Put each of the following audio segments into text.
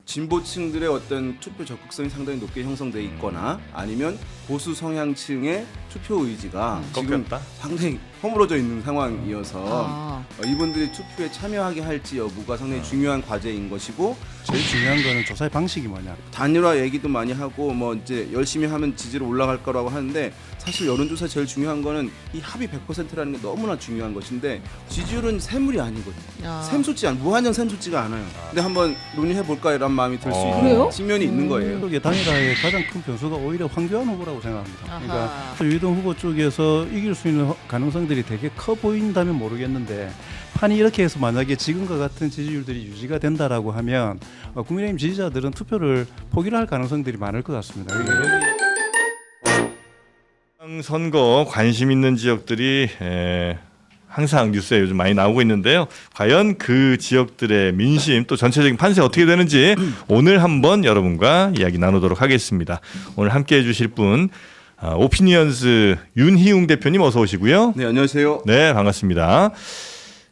진보층들의 어떤 투표 적극성이 상당히 높게 형성돼 있거나 아니면 보수 성향층의 투표 의지가 지금 꺾였다? 상당히 허물어져 있는 상황이어서 이분들이 투표에 참여하게 할지 여부가 상당히 중요한 과제인 것이고 제일 중요한 거는 조사의 방식이 뭐냐. 단일화 얘기도 많이 하고 뭐 이제 열심히 하면 지지로 올라갈 거라고 하는데 사실 여론조사 제일 중요한 거는 이 합의 100%라는 게 너무나 중요한 것인데 지지율은 샘물이 아니거든요. 샘솟지 무한정 샘솟지가 않아요. 근데 한번 논의해 볼까 이런 마음이 들 수 그래요? 있는 측면이 있는 거예요. 쪽의 단일화의 가장 큰 변수가 오히려 황교안 후보라고 생각합니다. 그러니까 유희동 후보 쪽에서 이길 수 있는 가능성들이 되게 커 보인다면 모르겠는데 판이 이렇게 해서 만약에 지금과 같은 지지율들이 유지가 된다라고 하면 국민의힘 지지자들은 투표를 포기를 할 가능성들이 많을 것 같습니다. 선거 관심 있는 지역들이 항상 뉴스에 요즘 많이 나오고 있는데요. 과연 그 지역들의 민심 또 전체적인 판세 어떻게 되는지 오늘 한번 여러분과 이야기 나누도록 하겠습니다. 오늘 함께해 주실 분 오피니언스 윤희웅 대표님 어서 오시고요. 네, 안녕하세요. 네, 반갑습니다.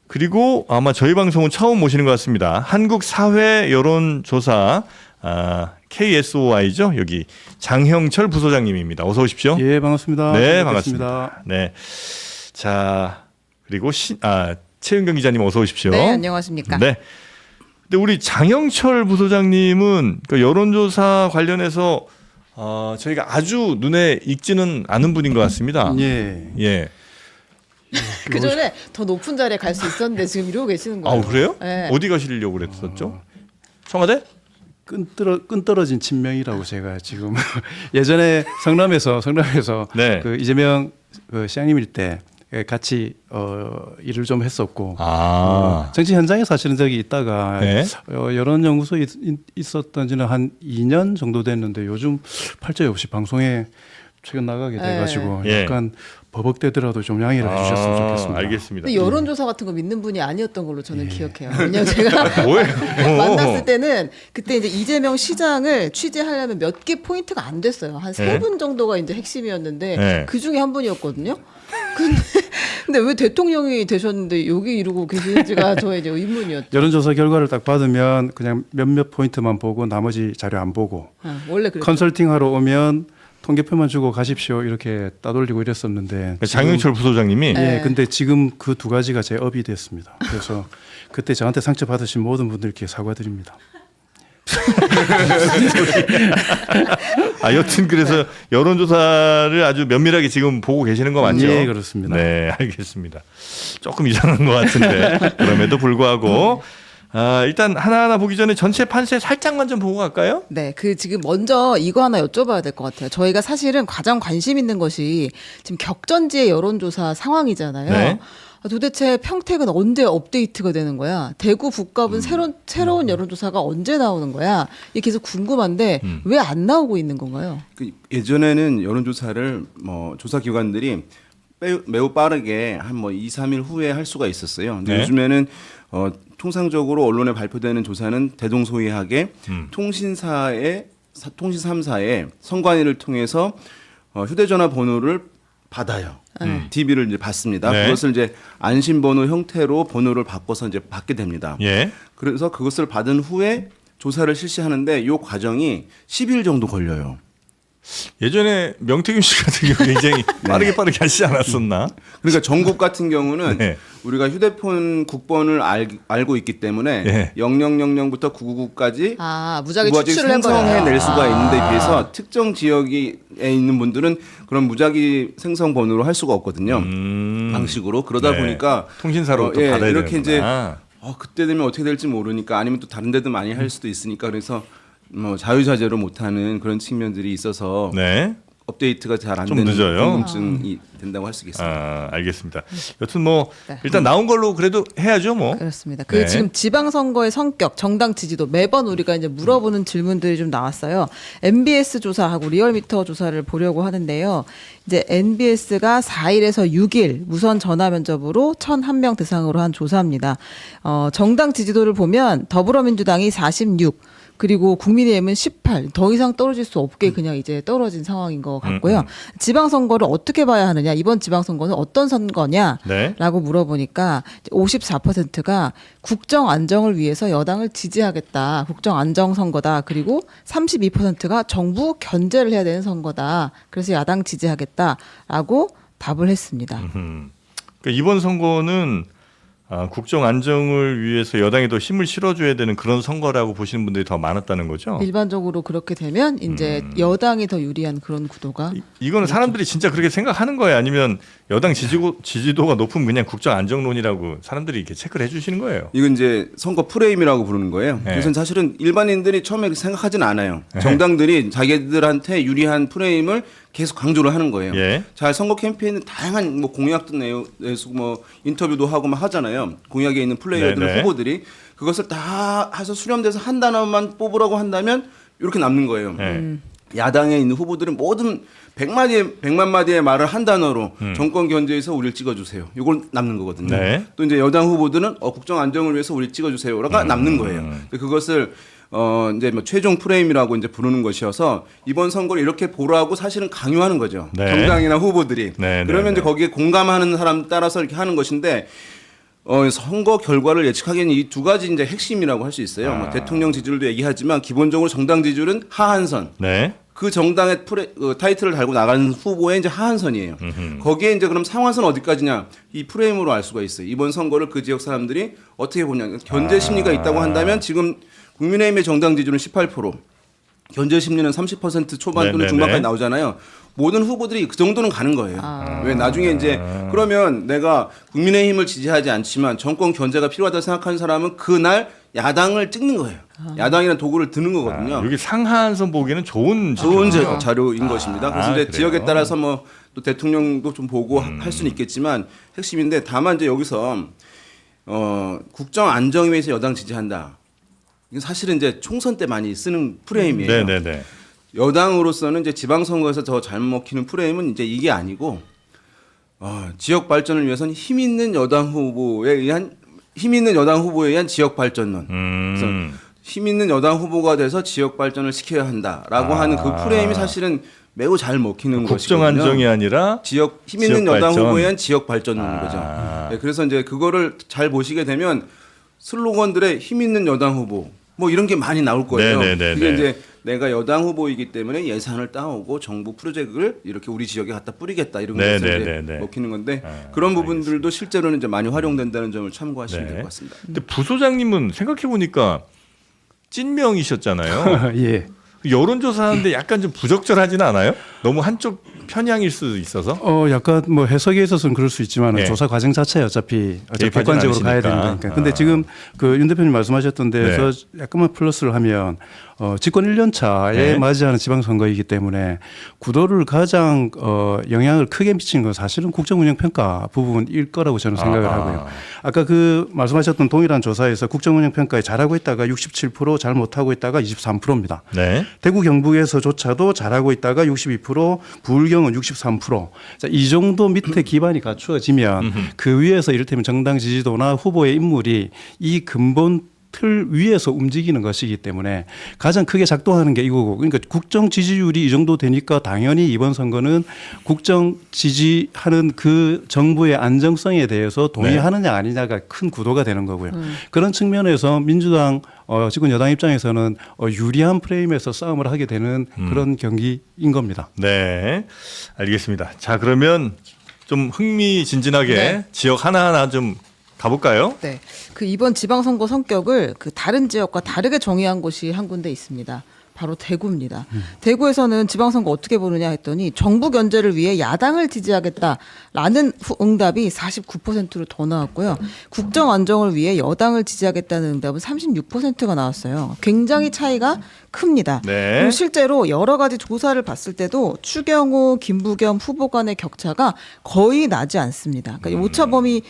그리고 아마 저희 방송은 처음 모시는 것 같습니다. 한국사회여론조사 KSOI죠. 여기 장형철 부소장님입니다. 어서 오십시오. 예, 반갑습니다. 네, 반갑습니다. 네, 자 그리고 최은경 기자님 어서 오십시오. 네, 안녕하십니까. 네. 근데 우리 장형철 부소장님은 그 여론조사 관련해서 저희가 아주 눈에 익지는 않은 분인 것 같습니다. 예. 예. 그 전에 더 높은 자리에 갈 수 있었는데 지금 이러고 계시는 거예요. 그래요? 네. 어디 가시려고 그랬었죠? 청와대? 끈 떨어진 친명이라고 제가 지금 예전에 성남에서 네. 그 이재명 그 시장님일 때 같이 일을 좀 했었고 정치 현장에 사실은 저기 있다가 네. 여론연구소에 있었던 지는 한 2년 정도 됐는데 요즘 팔자에 없이 방송에 최근 나가게 돼가지고 예. 약간 버벅대더라도 좀 양해를 해주셨으면 좋겠습니다. 알겠습니다. 근데 여론조사 같은 거 믿는 분이 아니었던 걸로 저는 기억해요. 왜냐면 제가 뭐예요? 만났을 때는 그때 이제 이재명 시장을 취재하려면 몇 개 포인트가 안 됐어요. 한 세 분 정도가 이제 핵심이었는데 네. 그 중에 한 분이었거든요. 근데 왜 대통령이 되셨는데 여기 이러고 계시는지가 저의 이제 의문이었죠. 여론조사 결과를 딱 받으면 그냥 몇몇 포인트만 보고 나머지 자료 안 보고 원래 그랬죠. 컨설팅하러 오면 통계표만 주고 가십시오 이렇게 따돌리고 이랬었는데 장영철 부소장님이 네. 근데 지금 그 두 가지가 제 업이 됐습니다. 그래서 그때 저한테 상처 받으신 모든 분들께 사과드립니다. 여튼 그래서 여론조사를 아주 면밀하게 지금 보고 계시는 거 맞죠? 예, 그렇습니다. 네, 알겠습니다. 조금 이상한 것 같은데 그럼에도 불구하고 일단 하나하나 보기 전에 전체 판세 살짝만 좀 보고 갈까요? 네, 그 지금 먼저 이거 하나 여쭤봐야 될 것 같아요. 저희가 사실은 가장 관심 있는 것이 지금 격전지의 여론조사 상황이잖아요. 네. 도대체 평택은 언제 업데이트가 되는 거야? 대구 북갑은 새로운 여론조사가 언제 나오는 거야? 이게 계속 궁금한데 왜 안 나오고 있는 건가요? 예전에는 여론조사를 조사 기관들이 매우 빠르게 한 2, 3일 후에 할 수가 있었어요. 근데 네. 요즘에는 통상적으로 언론에 발표되는 조사는 대동소이하게 통신사 3사의 선관위를 통해서 휴대전화 번호를 받아요. DB를 이제 받습니다. 네. 그것을 이제 안심번호 형태로 번호를 바꿔서 이제 받게 됩니다. 예. 그래서 그것을 받은 후에 조사를 실시하는데 이 과정이 10일 정도 걸려요. 예전에 명태균 씨 같은 경우 굉장히 빠르게 하시지 않았었나? 그러니까 전국 같은 경우는 네. 우리가 휴대폰 국번을 알고 있기 때문에 네. 0000부터 999까지 무작위 추출을 생성해낼 수가 있는데 비해서 특정 지역에 있는 분들은 그런 무작위 생성 번호로 할 수가 없거든요. 방식으로 그러다 네. 보니까 통신사로 또 받아야 이렇게 되는구나. 이제 그때 되면 어떻게 될지 모르니까 아니면 또 다른 데도 많이 할 수도 있으니까 그래서 자유자재로 못하는 그런 측면들이 있어서 네. 업데이트가 잘 안 좀 되는 늦어요? 궁금증이 된다고 할 수 있겠습니다. 알겠습니다. 여튼 일단 나온 걸로 그래도 해야죠, 뭐. 그렇습니다. 네. 지금 지방선거의 성격, 정당 지지도 매번 우리가 이제 물어보는 질문들이 좀 나왔어요. MBS 조사하고 리얼미터 조사를 보려고 하는데요. 이제 MBS가 4일에서 6일 무선 전화 면접으로 1,001명 대상으로 한 조사입니다. 정당 지지도를 보면 더불어민주당이 46, 그리고 국민의힘은 18. 더 이상 떨어질 수 없게 그냥 이제 떨어진 상황인 것 같고요. 지방선거를 어떻게 봐야 하느냐? 이번 지방선거는 어떤 선거냐? 네. 라고 물어보니까 54%가 국정 안정을 위해서 여당을 지지하겠다. 국정 안정 선거다. 그리고 32%가 정부 견제를 해야 되는 선거다. 그래서 야당 지지하겠다라고 답을 했습니다. 그러니까 이번 선거는 국정 안정을 위해서 여당이 더 힘을 실어줘야 되는 그런 선거라고 보시는 분들이 더 많았다는 거죠. 일반적으로 그렇게 되면 이제 여당이 더 유리한 그런 구도가 이거는 사람들이 진짜 그렇게 생각하는 거예요? 아니면 여당 지지도가 높으면 그냥 국정 안정론이라고 사람들이 이렇게 체크를 해주시는 거예요? 이건 이제 선거 프레임이라고 부르는 거예요. 네. 그래서 사실은 일반인들이 처음에 생각하진 않아요. 정당들이 자기들한테 유리한 프레임을 계속 강조를 하는 거예요. 예. 자, 선거 캠페인은 다양한 뭐 공약도 내서 뭐 인터뷰도 하고 막 하잖아요. 공약에 있는 플레이어들 네네. 후보들이 그것을 다 해서 수렴돼서 한 단어만 뽑으라고 한다면 이렇게 남는 거예요. 네. 야당에 있는 후보들은 모든 100만 마디의 말을 한 단어로 정권 견제에서 우리를 찍어주세요. 이걸 남는 거거든요. 네. 또 이제 여당 후보들은 국정 안정을 위해서 우리를 찍어주세요가 남는 거예요. 그것을 이제 뭐 최종 프레임이라고 이제 부르는 것이어서 이번 선거를 이렇게 보라고 사실은 강요하는 거죠. 네. 정당이나 후보들이. 네, 그러면 네, 이제 거기에 공감하는 사람 따라서 이렇게 하는 것인데. 선거 결과를 예측하기에는 이 두 가지 이제 핵심이라고 할 수 있어요. 뭐 대통령 지지율도 얘기하지만 기본적으로 정당 지지율은 하한선. 네. 그 정당의 타이틀을 달고 나가는 후보의 이제 하한선이에요. 거기에 이제 그럼 상한선 어디까지냐 이 프레임으로 알 수가 있어요. 이번 선거를 그 지역 사람들이 어떻게 보냐. 견제 심리가 있다고 한다면 지금 국민의힘의 정당 지지율은 18%, 견제 심리는 30% 초반 또는 네네네. 중반까지 나오잖아요. 모든 후보들이 그 정도는 가는 거예요. 왜 나중에 이제 그러면 내가 국민의힘을 지지하지 않지만 정권 견제가 필요하다고 생각하는 사람은 그날 야당을 찍는 거예요. 야당이라는 도구를 드는 거거든요. 여기 상한선 보기에는 좋은 좋은 지표죠. 자료인 것입니다. 그래서 이제 그래요? 지역에 따라서 뭐 또 대통령도 좀 보고 할 수는 있겠지만 핵심인데 다만 이제 여기서 국정 안정을 위해서 여당 지지한다. 이건 사실은 이제 총선 때 많이 쓰는 프레임이에요. 네네네. 여당으로서는 이제 지방선거에서 더 잘 먹히는 프레임은 이제 이게 아니고 지역 발전을 위해서는 힘 있는 여당 후보에 의한 지역 발전론. 그래서 힘 있는 여당 후보가 돼서 지역 발전을 시켜야 한다라고 하는 그 프레임이 사실은 매우 잘 먹히는 국정 것이거든요. 안정이 아니라 힘 있는 지역 여당 발전. 후보에 의한 지역 발전론인 거죠. 네, 그래서 이제 그거를 잘 보시게 되면 슬로건들의 힘 있는 여당 후보 뭐 이런 게 많이 나올 거예요. 네네네네. 그게 이제 내가 여당 후보이기 때문에 예산을 따오고 정부 프로젝트를 이렇게 우리 지역에 갖다 뿌리겠다 이런 것을 이제 네네네네. 먹히는 건데 그런 부분들도 실제로는 이제 많이 활용된다는 점을 참고하시면 네. 될 것 같습니다. 근데 부소장님은 생각해 보니까 찐명이셨잖아요. 예. 여론조사하는데 약간 좀 부적절하지는 않아요? 너무 한쪽 편향일 수도 있어서. 약간 뭐 해석에 있어서는 그럴 수 있지만 예. 조사 과정 자체 어차피 개입하진 객관적으로 가야 않으시니까. 되는 거니까. 근데 지금 그 윤 대표님 말씀하셨던 데서 약간만 플러스를 하면 집권 1년 차에 네. 맞이하는 지방선거이기 때문에 구도를 가장 영향을 크게 미치는 건 사실은 국정운영평가 부분일 거라고 저는 생각을 하고요. 아까 그 말씀하셨던 동일한 조사에서 국정운영평가에 잘하고 있다가 67%, 잘 못하고 있다가 23%입니다. 네. 대구 경북에서조차도 잘하고 있다가 62%, 부울경은 63%. 자, 이 정도 밑에 기반이 갖추어지면 그 위에서 이를테면 정당 지지도나 후보의 인물이 이 근본 틀 위에서 움직이는 것이기 때문에 가장 크게 작동하는 게 이거고, 그러니까 국정 지지율이 이 정도 되니까 당연히 이번 선거는 국정 지지하는 그 정부의 안정성에 대해서 동의하느냐 아니냐가 큰 구도가 되는 거고요. 그런 측면에서 민주당 지금 여당 입장에서는 유리한 프레임에서 싸움을 하게 되는 그런 경기인 겁니다. 네. 알겠습니다. 자, 그러면 좀 흥미진진하게 네. 지역 하나하나 좀 가볼까요? 네. 그 이번 지방선거 성격을 그 다른 지역과 다르게 정의한 곳이 한 군데 있습니다. 바로 대구입니다. 대구에서는 지방선거 어떻게 보느냐 했더니 정부 견제를 위해 야당을 지지하겠다라는 응답이 49%로 더 나왔고요. 국정 안정을 위해 여당을 지지하겠다는 응답은 36%가 나왔어요. 굉장히 차이가 큽니다. 네. 그리고 실제로 여러 가지 조사를 봤을 때도 추경호, 김부겸 후보 간의 격차가 거의 나지 않습니다. 그러니까 오차범위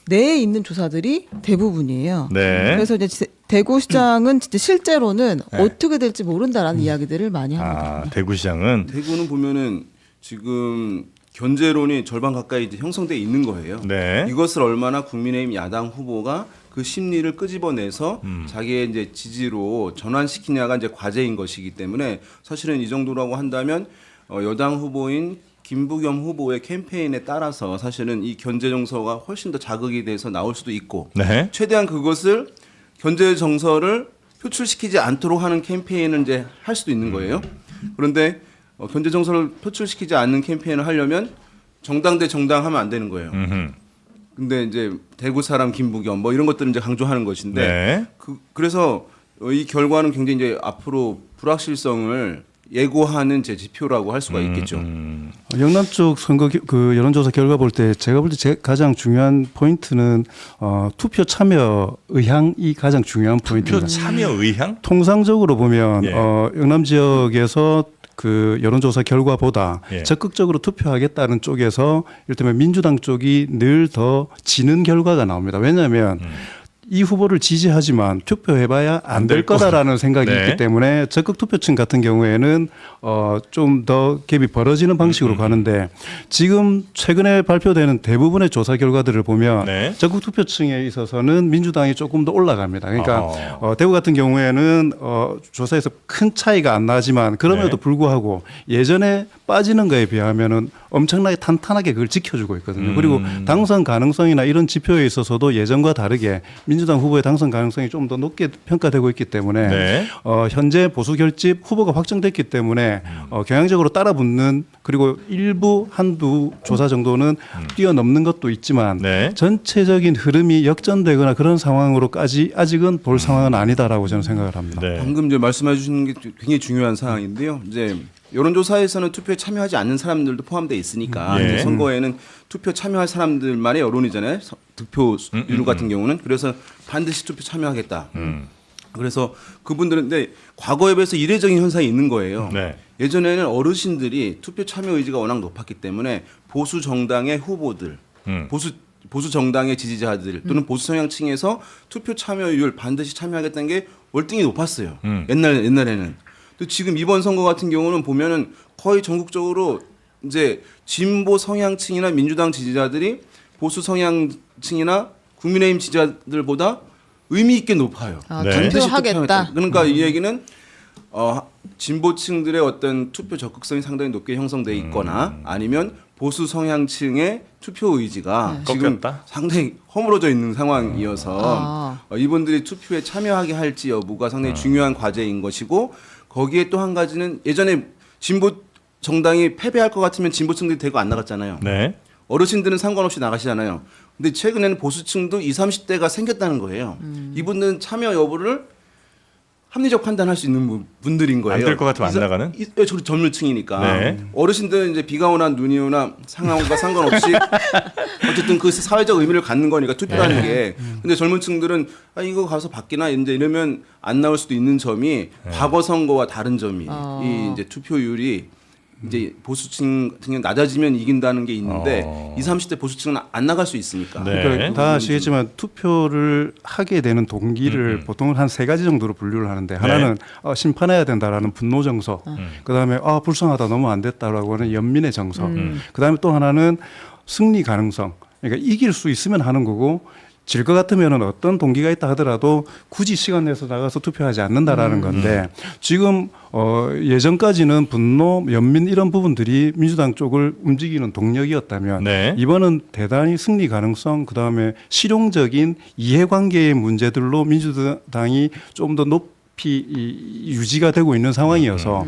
내에 있는 조사들이 대부분이에요. 네. 그래서 이제 대구시장은 진짜 실제로는 어떻게 될지 모른다라는 이야기들을 많이 합니다. 대구시장은 대구는 보면은 지금 견제론이 절반 가까이 이제 형성돼 있는 거예요. 네. 이것을 얼마나 국민의힘 야당 후보가 그 심리를 끄집어내서 자기의 이제 지지로 전환시키냐가 이제 과제인 것이기 때문에 사실은 이 정도라고 한다면 여당 후보인 김부겸 후보의 캠페인에 따라서 사실은 이 견제 정서가 훨씬 더 자극이 돼서 나올 수도 있고 네. 최대한 그것을 견제 정서를 표출시키지 않도록 하는 캠페인을 이제 할 수도 있는 거예요. 그런데 견제 정서를 표출시키지 않는 캠페인을 하려면 정당 대 정당 하면 안 되는 거예요. 근데 이제 대구 사람 김부겸 뭐 이런 것들을 이제 강조하는 것인데 네. 그래서 이 결과는 굉장히 이제 앞으로 불확실성을 예고하는 제 지표라고 할 수가 있겠죠. 영남 쪽 선거 그 여론조사 결과 볼 때 제가 볼 때 가장 중요한 포인트는 투표 참여 의향이 가장 중요한 투표 포인트입니다. 참여 의향? 통상적으로 보면 예. 영남 지역에서 그 여론조사 결과보다 예. 적극적으로 투표하겠다는 쪽에서 이를테면 민주당 쪽이 늘 더 지는 결과가 나옵니다. 왜냐하면 이 후보를 지지하지만 투표해봐야 안 될 거다라는 생각이 네. 있기 때문에 적극 투표층 같은 경우에는 좀 더 갭이 벌어지는 방식으로 가는데 지금 최근에 발표되는 대부분의 조사 결과들을 보면 네. 적극 투표층에 있어서는 민주당이 조금 더 올라갑니다. 그러니까 대구 같은 경우에는 조사에서 큰 차이가 안 나지만 그럼에도 네. 불구하고 예전에 빠지는 거에 비하면은 엄청나게 탄탄하게 그걸 지켜주고 있거든요. 그리고 당선 가능성이나 이런 지표에 있어서도 예전과 다르게 민주당 후보의 당선 가능성이 좀 더 높게 평가되고 있기 때문에 네. 현재 보수 결집 후보가 확정됐기 때문에 경향적으로 따라붙는 그리고 일부 한두 조사 정도는 뛰어넘는 것도 있지만 네. 전체적인 흐름이 역전되거나 그런 상황으로까지 아직은 볼 상황은 아니다라고 저는 생각을 합니다. 네. 방금 이제 말씀해 주신 게 굉장히 중요한 사항인데요. 이제 여론조사에서는 투표에 참여하지 않는 사람들도 포함되어 있으니까 예. 이제 선거에는 투표 참여할 사람들만의 여론이잖아요. 득표율 같은 경우는 그래서 반드시 투표 참여하겠다. 그래서 그분들은 근데 과거에 비해서 이례적인 현상이 있는 거예요. 네. 예전에는 어르신들이 투표 참여 의지가 워낙 높았기 때문에 보수 정당의 후보들, 보수 정당의 지지자들 또는 보수 성향층에서 투표 참여율 반드시 참여하겠다는 게 월등히 높았어요. 옛날에는. 또 지금 이번 선거 같은 경우는 보면은 거의 전국적으로 이제 진보 성향층이나 민주당 지지자들이 보수 성향층이나 국민의힘 지지자들보다 의미 있게 높아요. 아, 네. 반드시 투표하겠다. 투표하겠다. 그러니까 이 얘기는 진보층들의 어떤 투표 적극성이 상당히 높게 형성돼 있거나 아니면 보수 성향층의 투표 의지가 지금 꺾였다? 상당히 허물어져 있는 상황이어서 이분들이 투표에 참여하게 할지 여부가 상당히 중요한 과제인 것이고 거기에 또 한 가지는 예전에 진보 정당이 패배할 것 같으면 진보층들이 대거 안 나갔잖아요. 네. 어르신들은 상관없이 나가시잖아요. 근데 최근에는 보수층도 20, 30대가 생겼다는 거예요. 이분들은 참여 여부를 합리적 판단할 수 있는 분들인 거예요. 안 될 것 같으면 안 나가는? 저도 젊은층이니까. 네. 어르신들은 이제 비가 오나 눈이 오나 상황과 상관없이 어쨌든 그 사회적 의미를 갖는 거니까 투표하는 게. 근데 젊은층들은 이거 가서 바뀌나 이제 이러면 안 나올 수도 있는 점이 과거 선거와 다른 점이 이 이제 투표율이 이제 보수층 같은 경우 낮아지면 이긴다는 게 있는데 20, 30대 보수층은 안 나갈 수 있으니까. 네. 그러니까 다 아시겠지만 투표를 하게 되는 동기를 보통 한 세 가지 정도로 분류를 하는데 하나는 심판해야 된다라는 분노 정서, 그다음에 불쌍하다 너무 안 됐다라고 하는 연민의 정서, 그다음에 또 하나는 승리 가능성. 그러니까 이길 수 있으면 하는 거고 질 것 같으면은 어떤 동기가 있다 하더라도 굳이 시간 내서 나가서 투표하지 않는다라는 건데 지금 예전까지는 분노, 연민 이런 부분들이 민주당 쪽을 움직이는 동력이었다면 네. 이번은 대단히 승리 가능성 그다음에 실용적인 이해관계의 문제들로 민주당이 좀 더 높이 유지가 되고 있는 상황이어서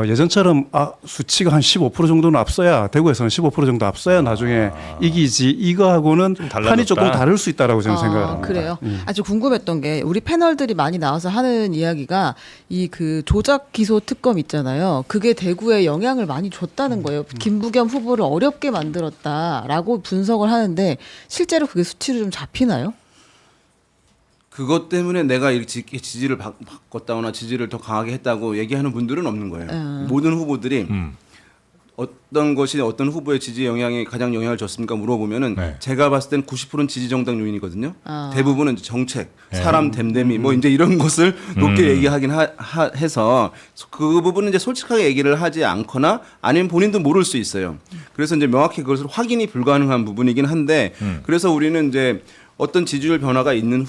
예전처럼 수치가 한 15% 정도는 앞서야 대구에서는 15% 정도 앞서야 나중에 이기지 이거하고는 판이 조금 다를 수 있다라고 저는 생각을 합니다. 그래요. 아주 궁금했던 게 우리 패널들이 많이 나와서 하는 이야기가 이 그 조작 기소 특검 있잖아요. 그게 대구에 영향을 많이 줬다는 거예요. 김부겸 후보를 어렵게 만들었다라고 분석을 하는데 실제로 그게 수치로 좀 잡히나요? 그것 때문에 내가 이렇게 지지를 바꿨다거나 지지를 더 강하게 했다고 얘기하는 분들은 없는 거예요. 모든 후보들이 어떤 것이 어떤 후보의 지지 영향에 가장 영향을 줬습니까 물어보면은 네. 제가 봤을 땐 90%는 지지 정당 요인이거든요. 아. 대부분은 정책, 네. 사람 댐댐이 뭐 이제 이런 것을 높게 얘기하긴 해서 그 부분은 이제 솔직하게 얘기를 하지 않거나 아니면 본인도 모를 수 있어요. 그래서 이제 명확히 그것을 확인이 불가능한 부분이긴 한데 그래서 우리는 이제 어떤 지지율 변화가 있는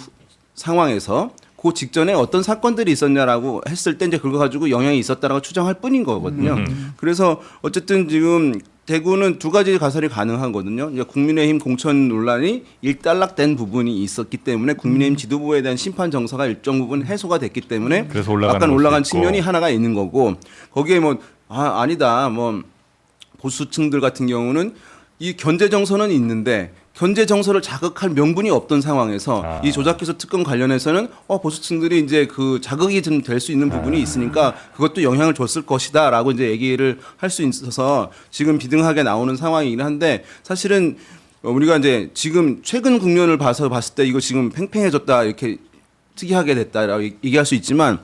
상황에서 그 직전에 어떤 사건들이 있었냐라고 했을 때 이제 그거 가지고 영향이 있었다라고 추정할 뿐인 거거든요. 그래서 어쨌든 지금 대구는 두 가지 가설이 가능하거든요. 이제 국민의힘 공천 논란이 일단락된 부분이 있었기 때문에 국민의힘 지도부에 대한 심판 정서가 일정 부분 해소가 됐기 때문에 그래서 올라가는 약간 것도 올라간 있고. 측면이 하나가 있는 거고 거기에 뭐 아니다 뭐 보수층들 같은 경우는 이 견제 정서는 있는데 견제 정서를 자극할 명분이 없던 상황에서 이 조작기소 특검 관련해서는 보수층들이 이제 그 자극이 좀 될 수 있는 부분이 있으니까 그것도 영향을 줬을 것이다라고 이제 얘기를 할 수 있어서 지금 비등하게 나오는 상황이긴 한데 사실은 우리가 이제 지금 최근 국면을 봤을 때 이거 지금 팽팽해졌다 이렇게 특이하게 됐다라고 얘기할 수 있지만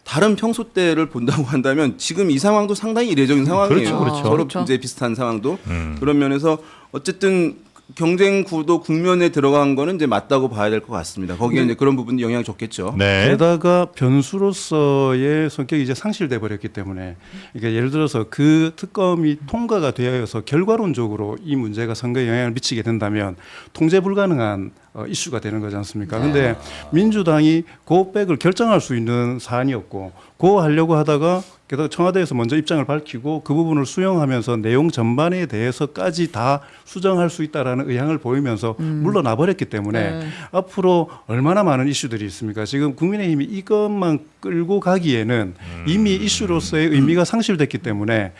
다른 평소 때를 본다고 한다면 지금 이 상황도 상당히 이례적인 상황이에요. 그렇죠. 서로 그렇죠. 이제 비슷한 상황도 그런 면에서 어쨌든 경쟁 구도 국면에 들어간 거는 이제 맞다고 봐야 될 것 같습니다. 거기에 이제 그런 부분이 영향을 줬겠죠. 네. 게다가 변수로서의 성격이 이제 상실돼 버렸기 때문에 그러니까 예를 들어서 그 특검이 통과가 되어서 결과론적으로 이 문제가 선거에 영향을 미치게 된다면 통제 불가능한 이슈가 되는 거지 않습니까? 근데 민주당이 그 백을 결정할 수 있는 사안이었고 그거 하려고 하다가 게다가 청와대에서 먼저 입장을 밝히고 그 부분을 수용하면서 내용 전반에 대해서까지 다 수정할 수 있다라는 의향을 보이면서 물러나 버렸기 때문에 앞으로 얼마나 많은 이슈들이 있습니까? 지금 국민의힘이 이것만 끌고 가기에는 이미 이슈로서의 의미가 상실됐기 때문에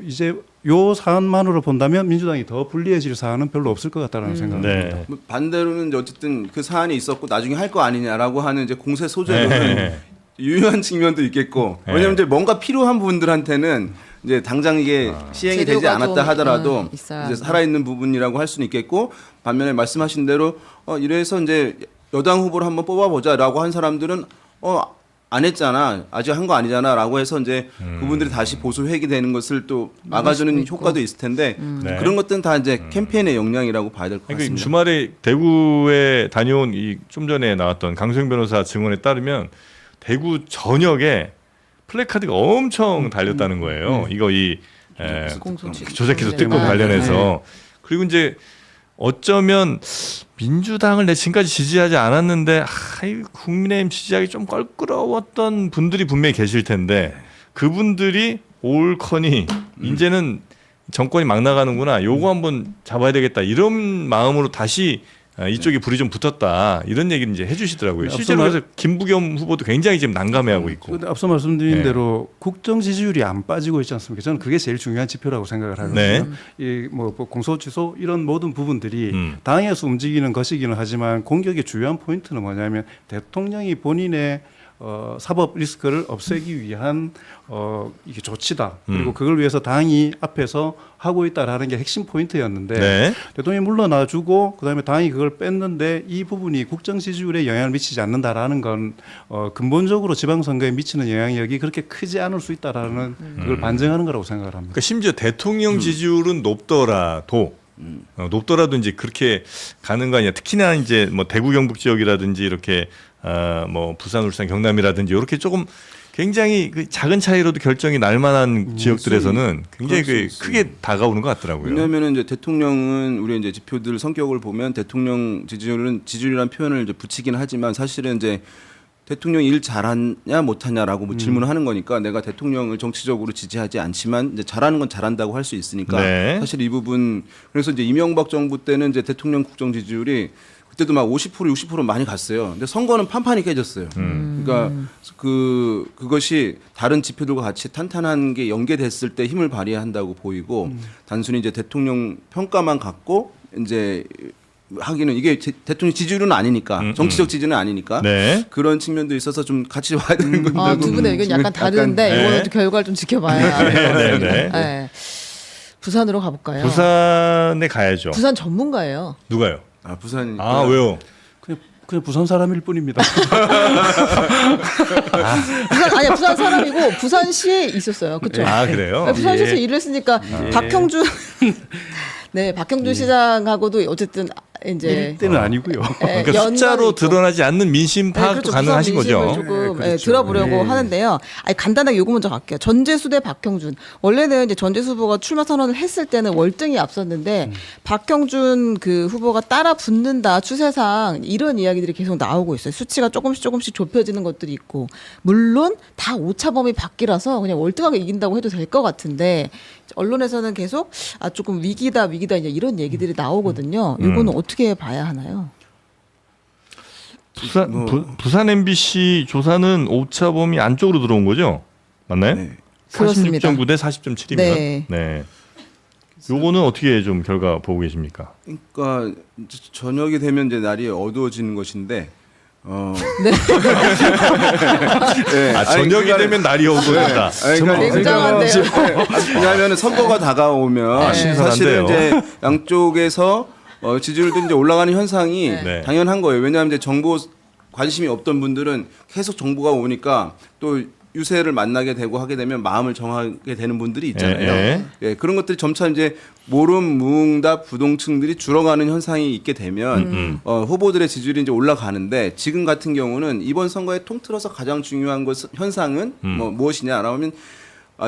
이제 요 사안만으로 본다면 민주당이 더 불리해질 사안은 별로 없을 것 같다라는 생각입니다. 네. 뭐 반대로는 이제 어쨌든 그 사안이 있었고 나중에 할 거 아니냐라고 하는 이제 공세 소재로는 네. 유효한 측면도 있겠고 왜냐하면 이제 뭔가 필요한 분들한테는 이제 당장 이게 시행이 되지 재료가 않았다 좀, 하더라도 있어야 이제 살아있는 부분이라고 할 수는 있겠고 반면에 말씀하신 대로 이래서 이제 여당 후보를 한번 뽑아보자라고 한 사람들은 안 했잖아 아직 한 거 아니잖아라고 해서 이제 그분들이 다시 보수 회귀되는 것을 또 막아주는 효과도 있을 텐데 네. 그런 것들은 다 이제 캠페인의 역량이라고 봐야 될 것 그러니까 같습니다. 주말에 대구에 다녀온 이 좀 전에 나왔던 강수영 변호사 증언에 따르면 대구 전역에 플래카드가 엄청 달렸다는 거예요. 이거 조작기소 특검 때문에. 관련해서 그리고 이제 어쩌면 민주당을 내 지금까지 지지하지 않았는데 국민의힘 지지하기 좀 껄끄러웠던 분들이 분명히 계실 텐데 그분들이 올커니 이제는 정권이 막 나가는구나. 요거 한번 잡아야 되겠다. 이런 마음으로 다시 이쪽에 불이 좀 붙었다. 이런 얘기를 이제 해주시더라고요. 네, 실제로 그래서 김부겸 후보도 굉장히 지금 난감해하고 있고. 근데 앞서 말씀드린 네. 대로 국정 지지율이 안 빠지고 있지 않습니까? 저는 그게 제일 중요한 지표라고 생각을 하거든요. 네. 이뭐 공소취소 이런 모든 부분들이 당에서 움직이는 것이기는 하지만 공격의 주요한 포인트는 뭐냐면 대통령이 본인의 사법 리스크를 없애기 위한 이게 조치다. 그리고 그걸 위해서 당이 앞에서 하고 있다라는 게 핵심 포인트였는데 네. 대통령이 물러나주고 그다음에 당이 그걸 뺐는데 이 부분이 국정 지지율에 영향을 미치지 않는다라는 건 근본적으로 지방선거에 미치는 영향력이 그렇게 크지 않을 수 있다라는 그걸 반증하는 거라고 생각을 합니다. 그러니까 심지어 대통령 지지율은 높더라도 이제 그렇게 가는 거 아니야. 특히나 이제 뭐 대구 경북 지역이라든지 이렇게 뭐 부산, 울산, 경남이라든지 이렇게 조금 굉장히 그 작은 차이로도 결정이 날 만한 지역들에서는 굉장히 그럴 수 크게 다가오는 것 같더라고요. 왜냐하면 이제 대통령은 우리 이제 지표들 성격을 보면 대통령 지지율이라는 표현을 이제 붙이긴 하지만 사실은 이제 대통령 일 잘하냐 못하냐라고 뭐 질문을 하는 거니까 내가 대통령을 정치적으로 지지하지 않지만 이제 잘하는 건 잘한다고 할 수 있으니까 네. 사실 이 부분 그래서 이제 이명박 정부 때는 이제 대통령 국정 지지율이 그때도 막 50% 60% 많이 갔어요. 근데 선거는 판판이 깨졌어요. 그러니까 그것이 다른 지표들과 같이 탄탄한 게 연계됐을 때 힘을 발휘한다고 보이고 단순히 이제 대통령 평가만 갖고 이제 하기는 이게 대통령 지지율은 아니니까 정치적 지지는 아니니까 네. 그런 측면도 있어서 좀 같이 봐야 되는 건데 두 분의 의견 약간 다른데 네. 이거는 또 결과를 좀 지켜봐야 할 것 같습니다. 네. 네. 부산으로 가볼까요? 부산에 가야죠. 부산 전문가예요. 누가요? 부산 왜요? 그냥 그냥 부산 사람일 뿐입니다. 부산 사람이고 부산시에 있었어요. 그렇죠? 아, 그래요? 부산시에서 예. 일을 했으니까 박형준 네, 박형준 시장하고도 어쨌든 이제 이때는 아니고요. 예, 그러니까 숫자로 연관이 있고. 드러나지 않는 민심 파악도 그렇죠. 가능하신 부산 민심을 거죠. 조금 네, 그렇죠. 들어보려고 네. 하는데요. 아니, 간단하게 요거 먼저 갈게요. 전재수 대 박형준. 원래는 이제 전재수 후보가 출마 선언을 했을 때는 월등히 앞섰는데 박형준 그 후보가 따라 붙는다 추세상 이런 이야기들이 계속 나오고 있어요. 수치가 조금씩 좁혀지는 것들이 있고 물론 다 오차범위 밖이라서 그냥 월등하게 이긴다고 해도 될 것 같은데 언론에서는 계속 조금 위기다 이제 이런 얘기들이 나오거든요. 이거는 어떻게 봐야 하나요? 부산 MBC 조사는 오차범위 안쪽으로 들어온 거죠? 맞나요? 네. 그렇습니다. 46.9 대 40.7입니다. 네. 네. 요거는 어떻게 좀 결과 보고 계십니까? 그러니까 저녁이 되면 이제 날이 어두워지는 것인데. 네. 아, 저녁이 되면 날이 오고다. 굉장한데요. 왜냐하면 선거가 다가오면 신선한데요. 사실은 이제 양쪽에서 지지율도 이제 올라가는 현상이 네. 당연한 거예요. 왜냐하면 이제 정보 관심이 없던 분들은 계속 정보가 오니까 또 유세를 만나게 되고 하게 되면 마음을 정하게 되는 분들이 있잖아요. 예, 그런 것들이 점차 이제 모름, 무응답, 부동층들이 줄어가는 현상이 있게 되면 후보들의 지지율이 이제 올라가는데 지금 같은 경우는 이번 선거에 통틀어서 가장 중요한 현상은 무엇이냐라고 하면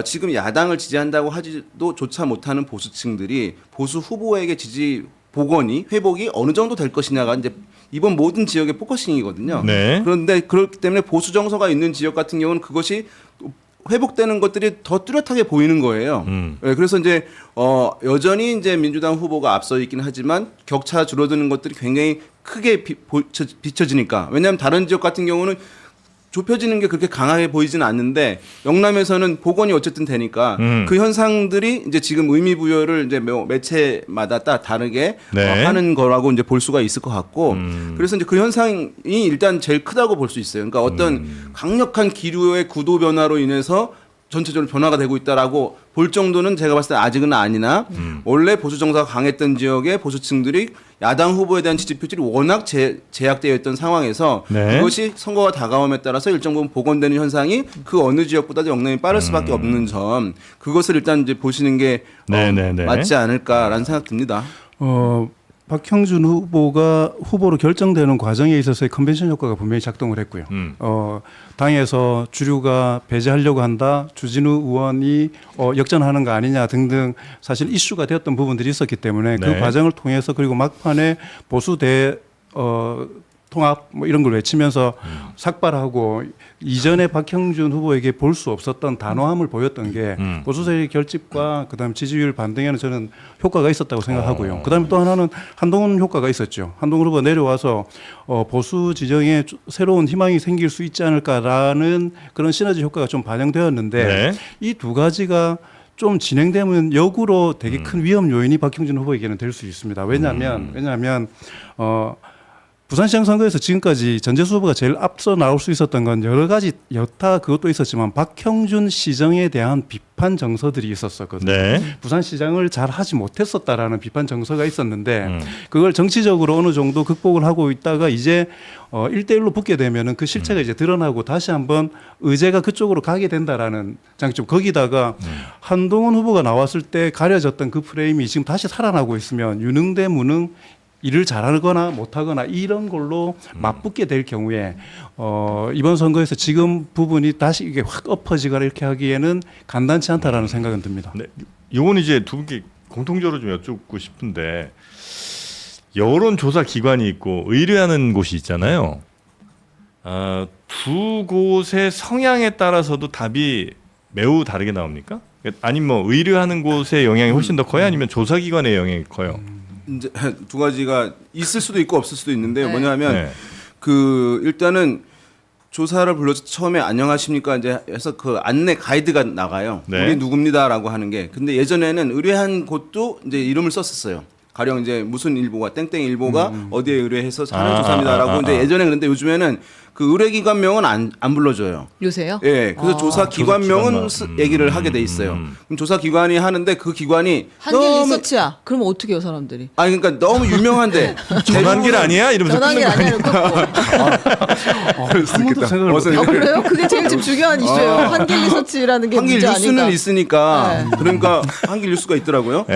지금 야당을 지지한다고 하지도 조차 못하는 보수층들이 보수 후보에게 지지 복원이 회복이 어느 정도 될 것이냐가 이제 이번 모든 지역의 포커싱이거든요. 네. 그런데 그렇기 때문에 보수 정서가 있는 지역 같은 경우는 그것이 회복되는 것들이 더 뚜렷하게 보이는 거예요. 네, 그래서 이제 여전히 이제 민주당 후보가 앞서 있긴 하지만 격차 줄어드는 것들이 굉장히 크게 비춰지니까. 왜냐하면 다른 지역 같은 경우는 좁혀지는 게 그렇게 강하게 보이지는 않는데 영남에서는 복원이 어쨌든 되니까 그 현상들이 이제 지금 의미 부여를 이제 매체마다 다르게 네. 하는 거라고 이제 볼 수가 있을 것 같고 그래서 이제 그 현상이 일단 제일 크다고 볼 수 있어요. 그러니까 어떤 강력한 기류의 구도 변화로 인해서 전체적으로 변화가 되고 있다라고 볼 정도는 제가 봤을 때 아직은 아니나 원래 보수 정서가 강했던 지역의 보수층들이 야당 후보에 대한 지지 표질이 워낙 제약되어 있던 상황에서 네. 그것이 선거가 다가옴에 따라서 일정 부분 복원되는 현상이 그 어느 지역보다도 영향이 빠를 수밖에 없는 점 그것을 일단 이제 보시는 게 맞지 않을까라는 생각 듭니다. 박형준 후보가 후보로 결정되는 과정에 있어서의 컨벤션 효과가 분명히 작동을 했고요. 당에서 주류가 배제하려고 한다, 주진우 의원이 역전하는 거 아니냐 등등 사실 이슈가 되었던 부분들이 있었기 때문에 네. 그 과정을 통해서 그리고 막판에 보수 통합 뭐 이런 걸 외치면서 삭발하고 이전에 박형준 후보에게 볼 수 없었던 단호함을 보였던 게 보수 세력 결집과 그다음 지지율 반등에는 저는 효과가 있었다고 생각하고요. 그다음에 또 하나는 한동훈 효과가 있었죠. 한동훈 후보가 내려와서 보수 지정에 새로운 희망이 생길 수 있지 않을까라는 그런 시너지 효과가 좀 반영되었는데 네. 이 두 가지가 좀 진행되면 역으로 되게 큰 위험 요인이 박형준 후보에게는 될 수 있습니다. 왜냐하면 부산시장 선거에서 지금까지 전재수 후보가 제일 앞서 나올 수 있었던 건 여러 가지 여타 그것도 있었지만 박형준 시정에 대한 비판 정서들이 있었거든요. 네. 부산시장을 잘 하지 못했었다라는 비판 정서가 있었는데 그걸 정치적으로 어느 정도 극복을 하고 있다가 이제 1대1로 붙게 되면은 그 실체가 이제 드러나고 다시 한번 의제가 그쪽으로 가게 된다라는 장점. 거기다가 한동훈 후보가 나왔을 때 가려졌던 그 프레임이 지금 다시 살아나고 있으면 유능 대 무능 일을 잘하거나 못하거나 이런 걸로 맞붙게 될 경우에 이번 선거에서 지금 부분이 다시 이게 확 엎어지거나 이렇게 하기에는 간단치 않다라는 생각은 듭니다. 네. 이건 이제 두 분께 공통적으로 좀 여쭙고 싶은데 여론조사 기관이 있고 의뢰하는 곳이 있잖아요. 두 곳의 성향에 따라서도 답이 매우 다르게 나옵니까? 아니면 뭐 의뢰하는 곳의 영향이 훨씬 더 커요? 아니면 조사기관의 영향이 커요? 이제 두 가지가 있을 수도 있고 없을 수도 있는데요. 네. 뭐냐면 네. 그 일단은 조사를 불러서 처음에 안녕하십니까 이제 해서 그 안내 가이드가 나가요. 네. 우리 누굽니다라고 하는 게. 근데 예전에는 의뢰한 곳도 이제 이름을 썼었어요. 가령 이제 무슨 일보가 땡땡 일보가 어디에 의뢰해서 하는 조사입니다라고 이제 예전에 그런데 요즘에는 그 의뢰기관명은 안 불러줘요. 요새요? 예, 그래서 조사기관명은 조사기관만. 얘기를 하게 돼 있어요. 그럼 조사기관이 하는데 그 기관이 한길 너무 리서치야. 그럼 어떻게 해요, 사람들이? 아니 그러니까 너무 유명한데 전환길 아니야? 이러면서 전환기 끊는 거 아니야? 아니야. 한 번도 생각을 못 아, 그래요? 그게 제일 지금 중요한 이슈예요. 한길 리서치라는 게 한길 문제 뉴스는 아닌가? 있으니까 네. 그러니까 한길 뉴스가 있더라고요.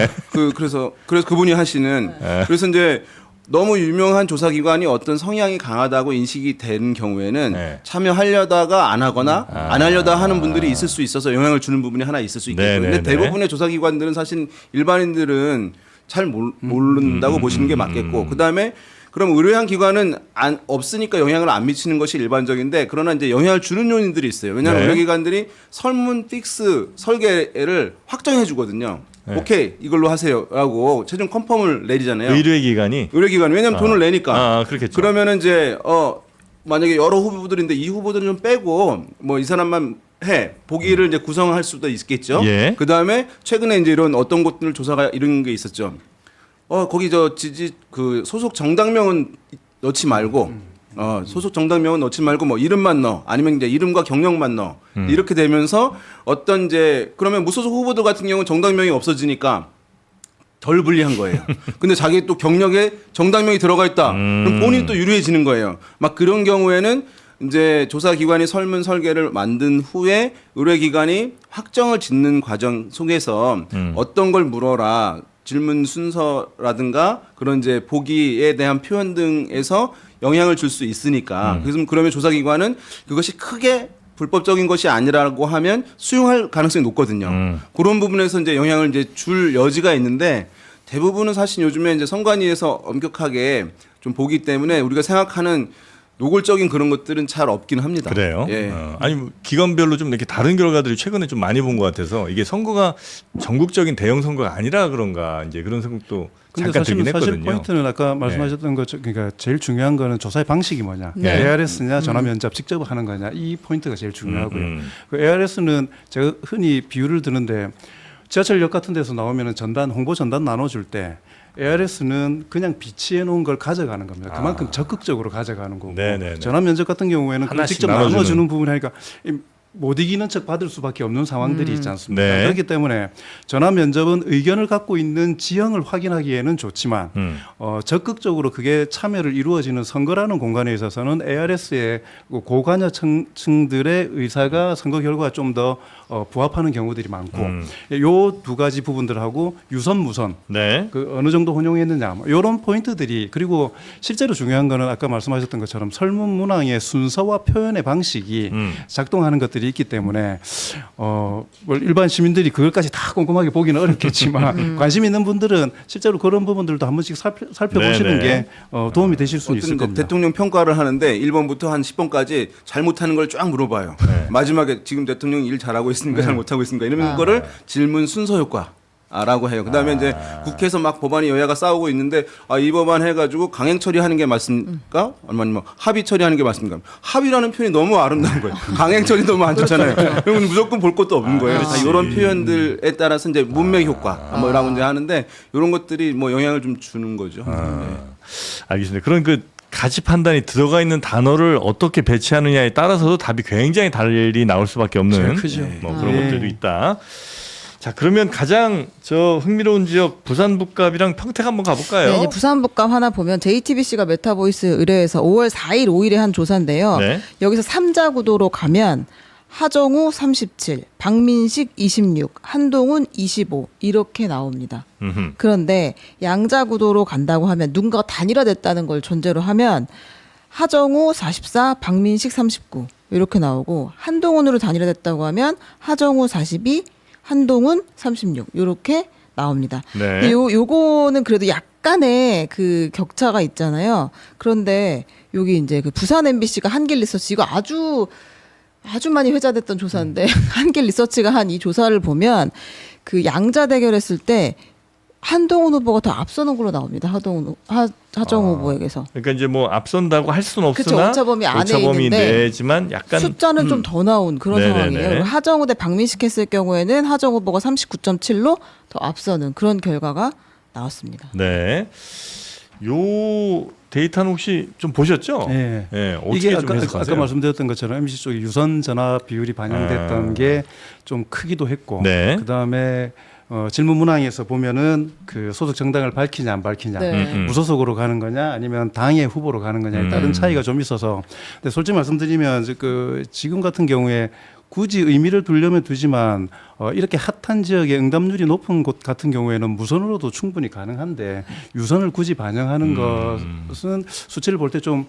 그래서 그분이 하시는 그래서 이제 너무 유명한 조사기관이 어떤 성향이 강하다고 인식이 된 경우에는 네. 참여하려다가 안 하거나 안 하려다 하는 분들이 있을 수 있어서 영향을 주는 부분이 하나 있을 수 있겠죠. 네, 근데 네, 대부분의 조사기관들은 사실 일반인들은 잘 모른다고 보시는 게 맞겠고 그다음에 그럼 의뢰한 기관은 없으니까 영향을 안 미치는 것이 일반적인데 그러나 이제 영향을 주는 요인들이 있어요. 왜냐하면 네. 의뢰기관들이 설문 픽스 설계를 확정해 주거든요. 네. 오케이 이걸로 하세요라고 최종 컨펌을 내리잖아요. 의뢰기관이 의뢰기관 왜냐하면 돈을 내니까. 그렇겠죠. 그러면은 이제 만약에 여러 후보들인데 이 후보들은 좀 빼고 뭐 이 사람만 해 보기를 이제 구성할 수도 있겠죠. 예. 그 다음에 최근에 이제 이런 어떤 곳들 조사가 이런 게 있었죠. 거기 저 그 소속 정당명은 넣지 말고 소속 정당명은 넣지 말고 뭐 이름만 넣어 아니면 이제 이름과 경력만 넣어 이렇게 되면서 어떤 이제 그러면 무소속 후보들 같은 경우는 정당명이 없어지니까 덜 불리한 거예요. 근데 자기 또 경력에 정당명이 들어가 있다. 그럼 본인이 또 유리해지는 거예요. 막 그런 경우에는 이제 조사기관이 설문 설계를 만든 후에 의뢰기관이 확정을 짓는 과정 속에서 어떤 걸 물어라. 질문 순서라든가 그런 이제 보기에 대한 표현 등에서 영향을 줄 수 있으니까 그래서 그러면 조사기관은 그것이 크게 불법적인 것이 아니라고 하면 수용할 가능성이 높거든요. 그런 부분에서 이제 영향을 이제 줄 여지가 있는데 대부분은 사실 요즘에 이제 선관위에서 엄격하게 좀 보기 때문에 우리가 생각하는 노골적인 그런 것들은 잘 없긴 합니다. 그래요? 예. 아니 뭐 기관별로 좀 이렇게 다른 결과들이 최근에 좀 많이 본 것 같아서 이게 선거가 전국적인 대형 선거가 아니라 그런가 이제 그런 생각도 근데 잠깐 들긴 사실 했거든요. 포인트는 아까 말씀하셨던 것 그러니까 제일 중요한 거는 조사의 방식이 뭐냐. 네. ARS냐 전화 면접 직접 하는 거냐. 이 포인트가 제일 중요하고요. 음. 그 ARS는 제가 흔히 비유를 드는데 지하철역 같은 데서 나오면은 홍보 전단 나눠줄 때 ARS는 그냥 비치해 놓은 걸 가져가는 겁니다. 그만큼 적극적으로 가져가는 거고 네네네. 전화 면접 같은 경우에는 그걸 하나씩 직접 나눠주는. 나눠주는 부분이 하니까 못 이기는 척 받을 수밖에 없는 상황들이 있지 않습니까? 네. 그렇기 때문에 전화 면접은 의견을 갖고 있는 지형을 확인하기에는 좋지만 적극적으로 그게 참여를 이루어지는 선거라는 공간에 있어서는 ARS의 고관여층들의 의사가 선거 결과가 좀 더 부합하는 경우들이 많고 요 두 가지 부분들하고 유선 무선 네. 그 어느 정도 혼용했느냐 뭐 이런 포인트들이 그리고 실제로 중요한 거는 아까 말씀하셨던 것처럼 설문 문항의 순서와 표현의 방식이 작동하는 것들이 있기 때문에 뭐 일반 시민들이 그걸까지 다 꼼꼼하게 보기는 어렵겠지만 관심 있는 분들은 실제로 그런 부분들도 한 번씩 살펴보시는 네네. 게 도움이 되실 수 있을 어떤 겁니다. 대통령 평가를 하는데 1번부터 한 10번까지 잘못하는 걸 쫙 물어봐요. 마지막에 지금 대통령이 일 잘하고 있습니까? 잘 못하고 있습니까? 이런 거를 질문 순서 효과라고 해요. 그다음에 이제 국회에서 막 법안이 여야가 싸우고 있는데 이 법안 해가지고 강행 처리하는 게 맞습니까? 아니면 뭐 합의 처리하는 게 맞습니까? 합의라는 표현이 너무 아름다운 거예요. 강행 처리 너무 안 좋잖아요. 그러면 무조건 볼 것도 없는 거예요. 다 이런 표현들에 따라서 이제 문맥 효과 뭐라고 이제 하는데 이런 것들이 뭐 영향을 좀 주는 거죠. 네. 알겠습니다. 그런 그 가치 판단이 들어가 있는 단어를 어떻게 배치하느냐에 따라서도 답이 굉장히 달리 나올 수밖에 없는 제일 크죠. 뭐 그런 것들도 있다. 자, 그러면 가장 흥미로운 지역 부산 북갑이랑 평택 한번 가볼까요? 네, 이제 부산 북감 하나 보면 JTBC가 메타보이스 의뢰해서 5월 4일, 5일에 한 조사인데요. 네. 여기서 3자 구도로 가면 하정우 37, 박민식 26, 한동훈 25 이렇게 나옵니다. 그런데 양자 구도로 간다고 하면 누군가가 단일화됐다는 걸 전제로 하면 하정우 44, 박민식 39 이렇게 나오고 한동훈으로 단일화됐다고 하면 하정우 42, 한동훈 36 이렇게 나옵니다. 네. 근데 요거는 그래도 약간의 그 격차가 있잖아요. 그런데 여기 이제 그 부산 MBC가 한길 리서치 이거 아주 많이 회자됐던 조사인데 한길 리서치가 한 이 조사를 보면 그 양자 대결했을 때 한동훈 후보가 더 앞서는 걸로 나옵니다. 하정우 후보에게서. 그러니까 이제 뭐 앞선다고 할 수는 그쵸, 없으나 오차범위 안에 오차범위 있는데 내지만 약간 숫자는 좀 더 나온 그런 네네네. 상황이에요. 그리고 하정우 대 박민식 했을 경우에는 하정우 후보가 39.7로 더 앞서는 그런 결과가 나왔습니다. 네. 요 데이터는 혹시 좀 보셨죠? 네. 예, 어떻게 이게 좀 해석하세요? 아까 말씀드렸던 것처럼 MBC 쪽에 유선 전화 비율이 반영됐던 게 좀 크기도 했고, 네. 그다음에 질문 문항에서 보면은 그 소속 정당을 밝히냐 안 밝히냐, 네. 무소속으로 가는 거냐 아니면 당의 후보로 가는 거냐에 따른 차이가 좀 있어서, 근데 솔직히 말씀드리면 그 지금 같은 경우에 굳이 의미를 두려면 두지만 이렇게 핫한 지역의 응답률이 높은 곳 같은 경우에는 무선으로도 충분히 가능한데 유선을 굳이 반영하는 것은 수치를 볼 때 좀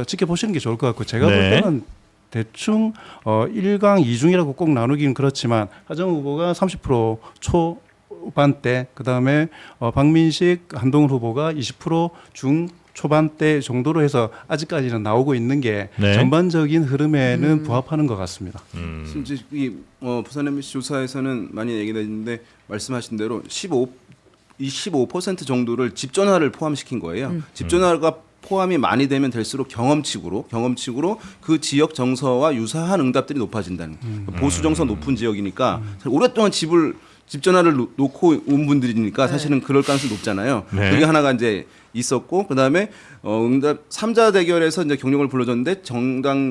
지켜보시는 게 좋을 것 같고, 제가 볼 네. 때는 대충 1강 2중이라고 꼭 나누긴 그렇지만 하정우 후보가 30% 초반대, 그다음에 박민식 한동훈 후보가 20% 초반대 정도로 해서 아직까지는 나오고 있는 게 네. 전반적인 흐름에는 부합하는 것 같습니다. 이제 이 부산 MBC 조사에서는 많이 얘기가 있는데 말씀하신 대로 25% 정도를 집 전화를 포함시킨 거예요. 집 전화가 포함이 많이 되면 될수록 경험칙으로 그 지역 정서와 유사한 응답들이 높아진다는 보수 정서 높은 지역이니까 오랫동안 집 전화를 놓고 온 분들이니까 사실은 그럴 가능성이 높잖아요. 네. 그게 하나가 이제 있었고, 그다음에 응답 3자 대결에서 이제 경력을 불러줬는데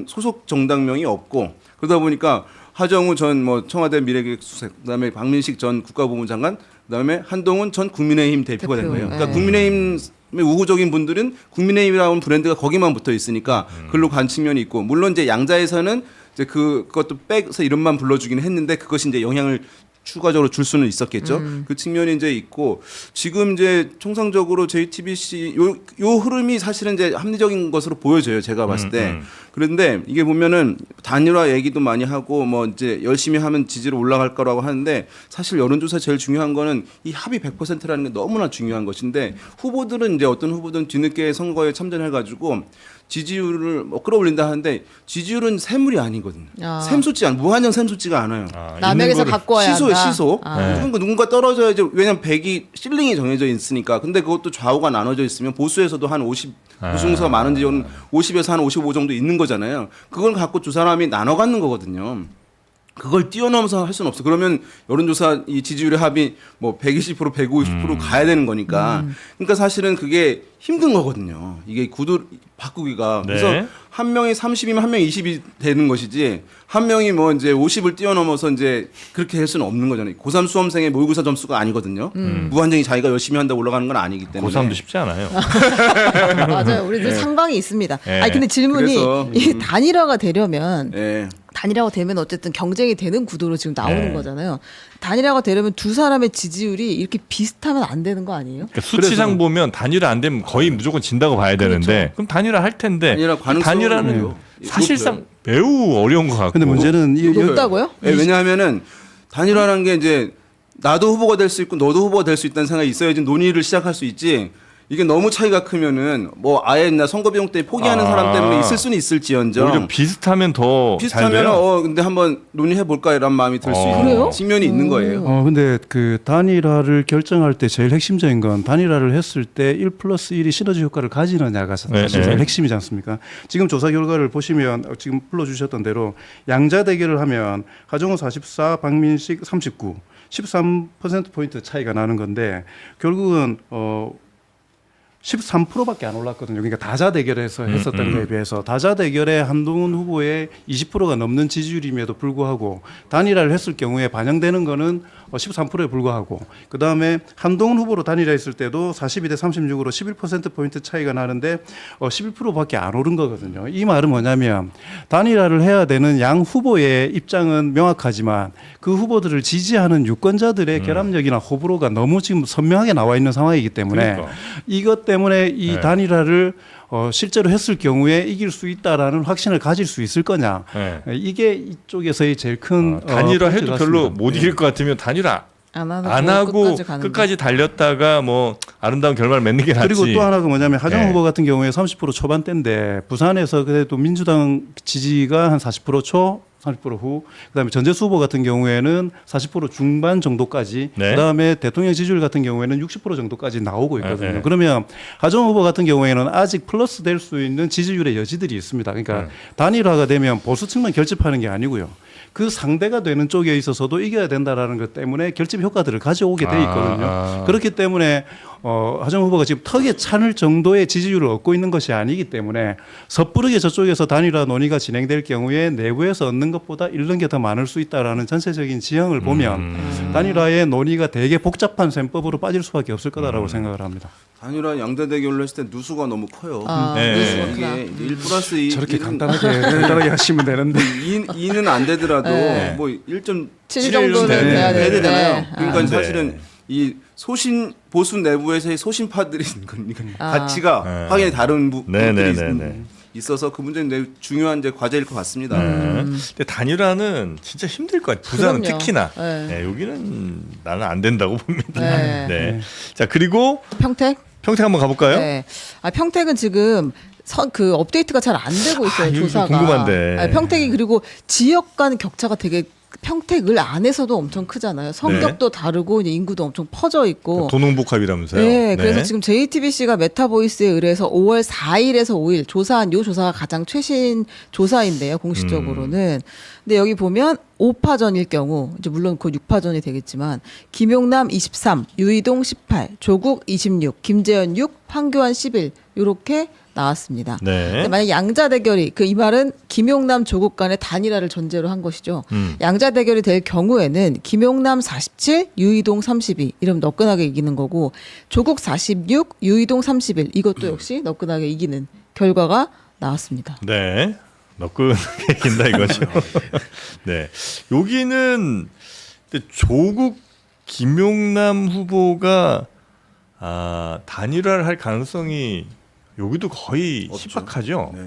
소속 정당명이 없고, 그러다 보니까 하정우 전 청와대 미래기획수석, 그다음에 박민식 전 국가보훈 장관, 그다음에 한동훈 전 국민의힘 대표가 된 거예요. 그러니까 네. 국민의힘 우호적인 분들은 국민의힘이라는 브랜드가 거기만 붙어 있으니까 글로 간 측면이 있고, 물론 이제 양자에서는 이제 그것도 빼서 이름만 불러주긴 했는데 그것이 이제 영향을 추가적으로 줄 수는 있었겠죠. 그 측면이 이제 있고, 지금 이제 총상적으로 JTBC 요 흐름이 사실은 이제 합리적인 것으로 보여져요. 제가 봤을 때. 그런데 이게 보면은 단일화 얘기도 많이 하고 이제 열심히 하면 지지로 올라갈 거라고 하는데, 사실 여론조사 제일 중요한 거는 이 합의 100%라는 게 너무나 중요한 것인데, 후보들은 이제 어떤 후보들은 뒤늦게 선거에 참전해가지고 지지율을 끌어올린다 하는데 지지율은 샘물이 아니거든요. 샘솟지 무한정 샘솟지가 않아요. 남에게서 갖고 와야 시소에 한다. 시소. 누군가 떨어져야지. 왜냐면 100이 실링이 정해져 있으니까. 근데 그것도 좌우가 나눠져 있으면 보수에서도 한 50 우승수가 많은 지역은 50에서 한 55 정도 있는 거잖아요. 그걸 갖고 두 사람이 나눠 갖는 거거든요. 그걸 뛰어넘어서 할 수는 없어. 그러면 여론조사 이 지지율의 합이 120%, 150% 가야 되는 거니까. 그러니까 사실은 그게 힘든 거거든요. 이게 구도 바꾸기가. 네. 그래서 한 명이 30이면 한 명이 20이 되는 것이지, 한 명이 이제 50을 뛰어넘어서 이제 그렇게 할 수는 없는 거잖아요. 고3 수험생의 모의고사 점수가 아니거든요. 무한정이 자기가 열심히 한다고 올라가는 건 아니기 때문에. 고3도 쉽지 않아요. 맞아요. 우리들 상방이 있습니다. 네. 아니 근데 질문이 그래서, 이 단일화가 되려면 예. 단일화가 되면 어쨌든 경쟁이 되는 구도로 지금 나오는 네. 거잖아요. 단일화가 되려면 두 사람의 지지율이 이렇게 비슷하면 안 되는 거 아니에요? 그러니까 수치상 보면 단일화 안 되면 거의 무조건 진다고 봐야 되는데, 그럼 단일화 할 텐데 단일화 가능성은 단일화는 높아요. 사실상 매우 어려운 것 같고. 근데 문제는 높다고요? 예, 왜냐하면은 단일화라는 게 이제 나도 후보가 될 수 있고 너도 후보가 될 수 있다는 생각이 있어야지 논의를 시작할 수 있지. 이게 너무 차이가 크면은 아예 나 선거 비용 때문에 포기하는 사람 때문에 있을 수는 있을지언정. 오히려 비슷하면 더 잘 비슷하면 돼요. 근데 한번 논의해 볼까 이런 마음이 들 수 그래요? 있는 측면이 있는 거예요. 근데 그 단일화를 결정할 때 제일 핵심적인 건 단일화를 했을 때 1+1이 시너지 효과를 가지느냐가 사실 제일 핵심이지 않습니까? 지금 조사 결과를 보시면 지금 불러주셨던 대로 양자 대결을 하면 하정우 44, 박민식 39, 13%포인트 차이가 나는 건데, 결국은 13%밖에 안 올랐거든요. 그러니까 다자 대결에서 했었던 거에 비해서 다자 대결에 한동훈 후보의 20%가 넘는 지지율임에도 불구하고 단일화를 했을 경우에 반영되는 거는 13%에 불과하고, 그다음에 한동훈 후보로 단일화했을 때도 42대 36으로 11%포인트 차이가 나는데 11%밖에 안 오른 거거든요. 이 말은 뭐냐면 단일화를 해야 되는 양 후보의 입장은 명확하지만 그 후보들을 지지하는 유권자들의 결합력이나 호불호가 너무 지금 선명하게 나와 있는 상황이기 때문에, 그러니까. 이것 때문에 이 네. 단일화를 실제로 했을 경우에 이길 수 있다라는 확신을 가질 수 있을 거냐. 네. 이게 이쪽에서의 제일 큰 단일화 해도 포인트 별로 같습니다. 못 이길 것 같으면 단일화 안 하고 가는 끝까지 달렸다가 아름다운 결과를 맺는 게 낫지. 그리고 또 하나가 뭐냐면 하정우 네. 후보 같은 경우에 30% 초반대인데 부산에서 그래도 민주당 지지가 한 40% 초, 30% 후, 그다음에 전재수 후보 같은 경우에는 40% 중반 정도까지, 네. 그다음에 대통령 지지율 같은 경우에는 60% 정도까지 나오고 있거든요. 네. 그러면 하정우 후보 같은 경우에는 아직 플러스 될 수 있는 지지율의 여지들이 있습니다. 그러니까 단일화가 되면 보수 측만 결집하는 게 아니고요. 그 상대가 되는 쪽에 있어서도 이겨야 된다라는 것 때문에 결집 효과들을 가져오게 돼 있거든요. 그렇기 때문에 하정 후보가 지금 턱에 차는 정도의 지지율을 얻고 있는 것이 아니기 때문에 섣부르게 저쪽에서 단일화 논의가 진행될 경우에 내부에서 얻는 것보다 잃는 게 더 많을 수 있다라는 전체적인 지형을 보면 단일화의 논의가 되게 복잡한 셈법으로 빠질 수밖에 없을 거다라고 생각을 합니다. 단일화 양자 대결로 했을 때 누수가 너무 커요. 네. 그렇구나. 이게 1+2 저렇게 간단하게 하시면 되는데 2는 안 되더라도 네. 뭐 1.7 7 정도는 돼야 해야 되는데. 되잖아요. 그러니까 네. 사실은 이 소신 보수 내부에서의 소신파들이 그러니까 가치가 네. 확연히 다른 네, 네, 부분들이 네, 네. 있어서 그 문제는 매우 중요한 이제 과제일 것 같습니다. 근데 단일화는 진짜 힘들 것 같아요. 부산은 그럼요. 특히나. 네. 네, 여기는 나는 안 된다고 봅니다. 네. 네. 자, 그리고 평택? 평택 한번 가볼까요? 네. 평택은 지금 그 업데이트가 잘 안 되고 있어요. 이거 좀 조사가. 궁금한데. 평택이 그리고 지역 간 격차가 되게 평택을 안에서도 엄청 크잖아요. 성격도 다르고 이제 인구도 엄청 퍼져 있고. 도농복합이라면서요. 네, 그래서 지금 JTBC가 메타보이스에 의뢰해서 5월 4일에서 5일 조사한 요 조사가 가장 최신 조사인데요, 공식적으로는. 근데 여기 보면 5파전일 경우, 이제 물론 그 6파전이 되겠지만, 김용남 23, 유이동 18, 조국 26, 김재현 6, 황교안 11, 요렇게 나왔습니다. 네. 근데 만약 양자 대결이 이 말은 김용남 조국 간의 단일화를 전제로 한 것이죠. 양자 대결이 될 경우에는 김용남 47, 유이동 32 이러면 너끈하게 이기는 거고 조국 46, 유이동 31 이것도 역시 너끈하게 이기는 결과가 나왔습니다. 네. 너끈하게 이긴다 이거죠. 네. 여기는 근데 조국 김용남 후보가 단일화를 할 가능성이 여기도 거의 없죠. 희박하죠. 네.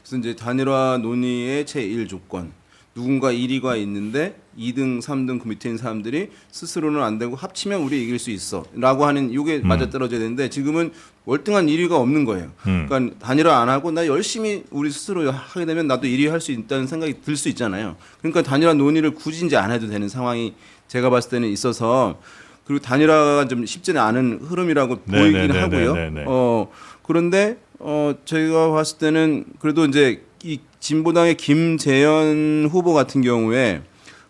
그래서 이제 단일화 논의의 제1 조건. 누군가 1위가 있는데 2등, 3등 그 밑에 있는 사람들이 스스로는 안 되고 합치면 우리 이길 수 있어라고 하는 이게 맞아 떨어져야 되는데 지금은 월등한 1위가 없는 거예요. 그러니까 단일화 안 하고 나 열심히 우리 스스로 하게 되면 나도 1위 할 수 있다는 생각이 들 수 있잖아요. 그러니까 단일화 논의를 굳이 이제 안 해도 되는 상황이 제가 봤을 때는 있어서 그리고 단일화가 좀 쉽지는 않은 흐름이라고 보이긴 하고요. 그런데 제가 봤을 때는 그래도 이제 이 진보당의 김재현 후보 같은 경우에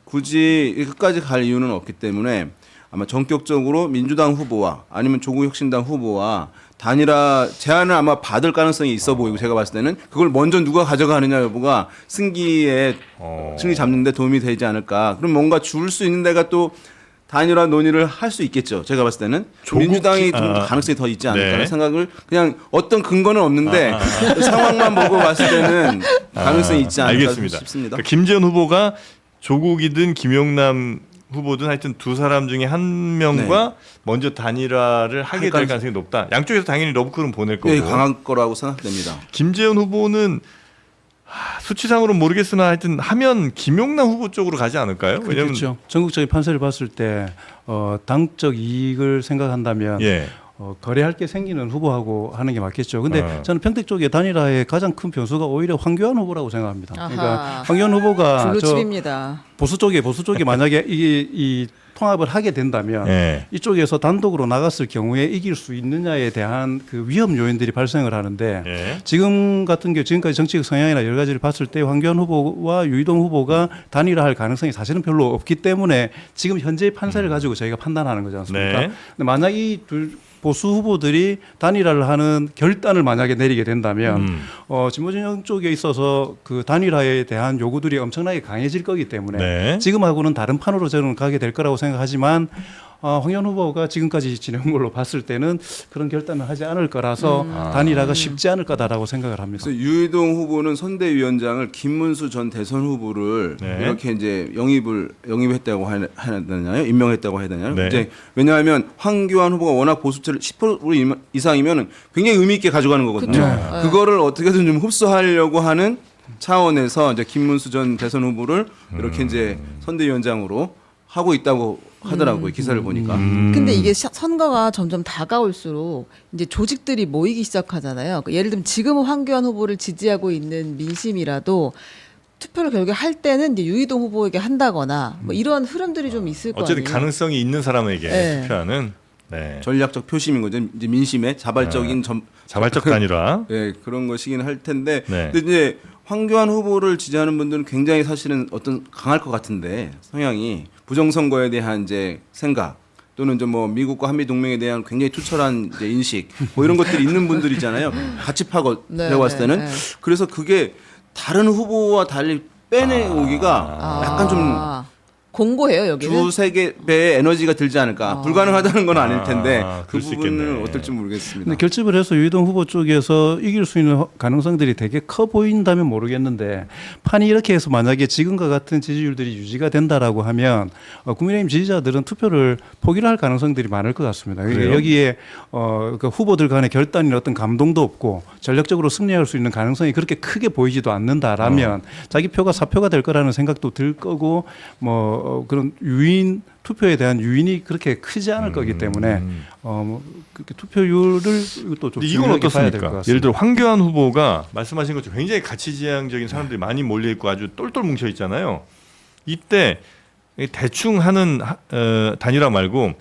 굳이 끝까지 갈 이유는 없기 때문에 아마 전격적으로 민주당 후보와 아니면 조국혁신당 후보와 단일화 제안을 아마 받을 가능성이 있어 보이고 제가 봤을 때는 그걸 먼저 누가 가져가느냐 여부가 승기 잡는 데 도움이 되지 않을까. 그럼 뭔가 줄 수 있는 데가 또 단일화 논의를 할 수 있겠죠. 제가 봤을 때는 민주당이 좀 가능성이 더 있지 않을까라는 네. 생각을 그냥 어떤 근거는 없는데 상황만 보고 봤을 때는 가능성이 있지 않을까 알겠습니다. 싶습니다. 그러니까 김재현 후보가 조국이든 김용남 후보든 하여튼 두 사람 중에 한 명과 먼저 단일화를 하게 될 가능성이 높다. 양쪽에서 당연히 러브콜은 보낼 거고. 네, 강할 거라고 생각됩니다. 김재현 후보는 수치상으로는 모르겠으나 하여튼 하면 김용남 후보 쪽으로 가지 않을까요? 왜냐면 그렇죠. 전국적인 판세를 봤을 때 당적 이익을 생각한다면 예. 거래할 게 생기는 후보하고 하는 게 맞겠죠. 근데 저는 평택 쪽의 단일화의 가장 큰 변수가 오히려 황교안 후보라고 생각합니다. 아하. 그러니까 황교안 후보가 블루칩입니다. 보수 쪽에 만약에 이 통합을 하게 된다면 예. 이쪽에서 단독으로 나갔을 경우에 이길 수 있느냐에 대한 그 위험 요인들이 발생을 하는데 예. 지금 같은 경우 지금까지 정치적 성향이나 여러 가지를 봤을 때 황교안 후보와 유이동 후보가 단일화할 가능성이 사실은 별로 없기 때문에 지금 현재의 판세를 가지고 저희가 판단하는 거지 않습니까? 네. 근데 만약 이 둘 보수 후보들이 단일화를 하는 결단을 만약에 내리게 된다면 진보진영 쪽에 있어서 그 단일화에 대한 요구들이 엄청나게 강해질 거기 때문에 네. 지금하고는 다른 판으로 저는 가게 될 거라고 생각하지만 황교안 후보가 지금까지 지내온 걸로 봤을 때는 그런 결단을 하지 않을 거라서 단일화가 쉽지 않을 거다라고 생각을 합니다. 그래서 유이동 후보는 선대위원장을 김문수 전 대선 후보를 네. 이렇게 이제 영입했다고 해야 되나요? 임명했다고 해야 되나요? 네. 이제 왜냐하면 황교안 후보가 워낙 보수세를 10% 이상이면 굉장히 의미 있게 가져가는 거거든요. 그쵸. 그거를 어떻게든 좀 흡수하려고 하는 차원에서 이제 김문수 전 대선 후보를 이렇게 이제 선대위원장으로 하고 있다고 하더라고요. 기사를 보니까. 근데 이게 선거가 점점 다가올수록 이제 조직들이 모이기 시작하잖아요. 예를 들면 지금은 황교안 후보를 지지하고 있는 민심이라도 투표를 결국에 할 때는 이제 유이동 후보에게 한다거나 뭐 이런 흐름들이 좀 있을 거 아니에요. 어쨌든 가능성이 있는 사람에게 네. 투표하는 네. 전략적 표심인 거죠. 이제 민심의 자발적인 자발적 단일화. 네, 그런 것이긴 할 텐데. 네. 근데 이제 황교안 후보를 지지하는 분들은 굉장히 사실은 강할 것 같은데 성향이 부정선거에 대한 이제 생각 또는 이제 뭐 미국과 한미 동맹에 대한 굉장히 투철한 이제 인식 뭐 이런 것들이 있는 분들이잖아요. 같이 네, 배워왔을 때는 네. 그래서 그게 다른 후보와 달리 빼내오기가 약간 좀 공고해요 여기는. 두세 개 배의 에너지가 들지 않을까. 불가능하다는 건 아닐 텐데 그 그럴 수 부분은 있겠네. 어떨지 모르겠습니다. 근데 결집을 해서 유이동 후보 쪽에서 이길 수 있는 가능성들이 되게 커 보인다면 모르겠는데 판이 이렇게 해서 만약에 지금과 같은 지지율들이 유지가 된다라고 하면 국민의힘 지지자들은 투표를 포기를 할 가능성들이 많을 것 같습니다. 그러니까 그래요? 여기에 그 후보들 간의 결단이나 어떤 감동도 없고 전략적으로 승리할 수 있는 가능성이 그렇게 크게 보이지도 않는다라면 자기 표가 사표가 될 거라는 생각도 들 거고 뭐 그런 유인 투표에 대한 유인이 그렇게 크지 않을 거기 때문에 뭐 그렇게 투표율을 또 좀 근데 이건 중요하게 봐야 될 것 어떻습니까? 같습니다. 예를 들어 황교안 후보가 말씀하신 것처럼 굉장히 가치지향적인 사람들이 많이 몰려 있고 아주 똘똘 뭉쳐 있잖아요. 이때 대충 하는 단일화 말고